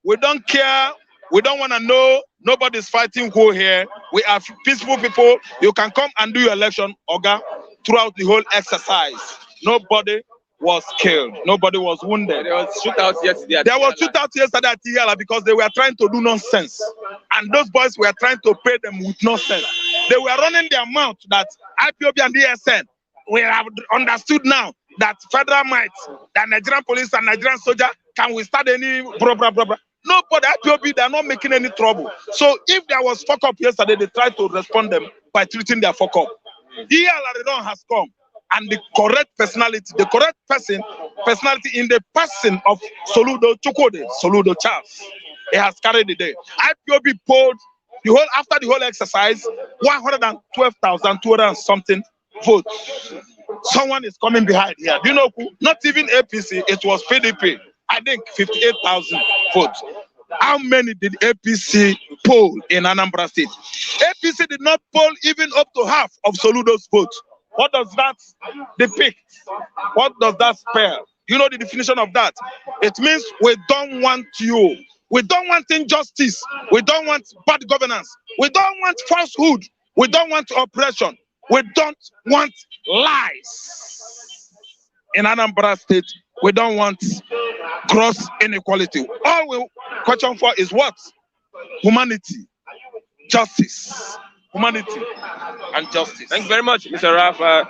we don't care. We don't want to know. Nobody's fighting who here. We are peaceful people. You can come and do your election, Oga, throughout the whole exercise. Nobody was killed. Nobody was wounded. There was shootouts yesterday. There was shootouts yesterday at Tiala because they were trying to do nonsense. And those boys were trying to pay them with nonsense. They were running their mouth that IPOB and DSN, we have understood now that federal might, that Nigerian police and Nigerian soldier can withstand any blah, blah, blah, blah. Nobody, IPOB, they are not making any trouble. So if there was fuck up yesterday, they tried to respond them by treating their fuck up. Laridon has come, and the correct personality, the correct personality in the person of Soludo Chukwode, Soludo Charles, he has carried the day. IPOB polled after the whole exercise, 112,200 and something votes. Someone is coming behind here. Do you know who? Not even APC, it was PDP. I think 58,000 votes. How many did APC poll in Anambra State? APC did not poll even up to half of Soludo's votes. What does that depict? What does that spell? You know the definition of that? It means we don't want you. We don't want injustice. We don't want bad governance. We don't want falsehood. We don't want oppression. We don't want lies. In Anambra State, we don't want gross inequality. All we question for is what? Humanity, justice, humanity, and justice. Thank you very much, Mr. Raf.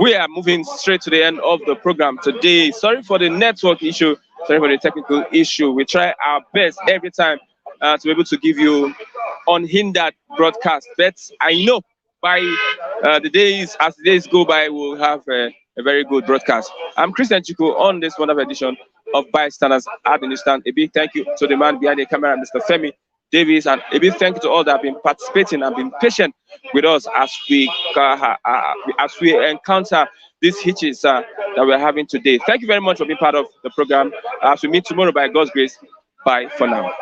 We are moving straight to the end of the program today. Sorry for the network issue. Sorry for the technical issue. We try our best every time to be able to give you unhindered broadcast. But I know by as the days go by, we'll have a very good broadcast. I'm Christian Chiku on this wonderful edition of Bystanders at the Newsstand. A big thank you to the man behind the camera, Mr. Femi Davis, and a big thank you to all that have been participating and been patient with us as we encounter these hitches that we're having today. Thank you very much for being part of the program. As we meet tomorrow by God's grace, bye for now.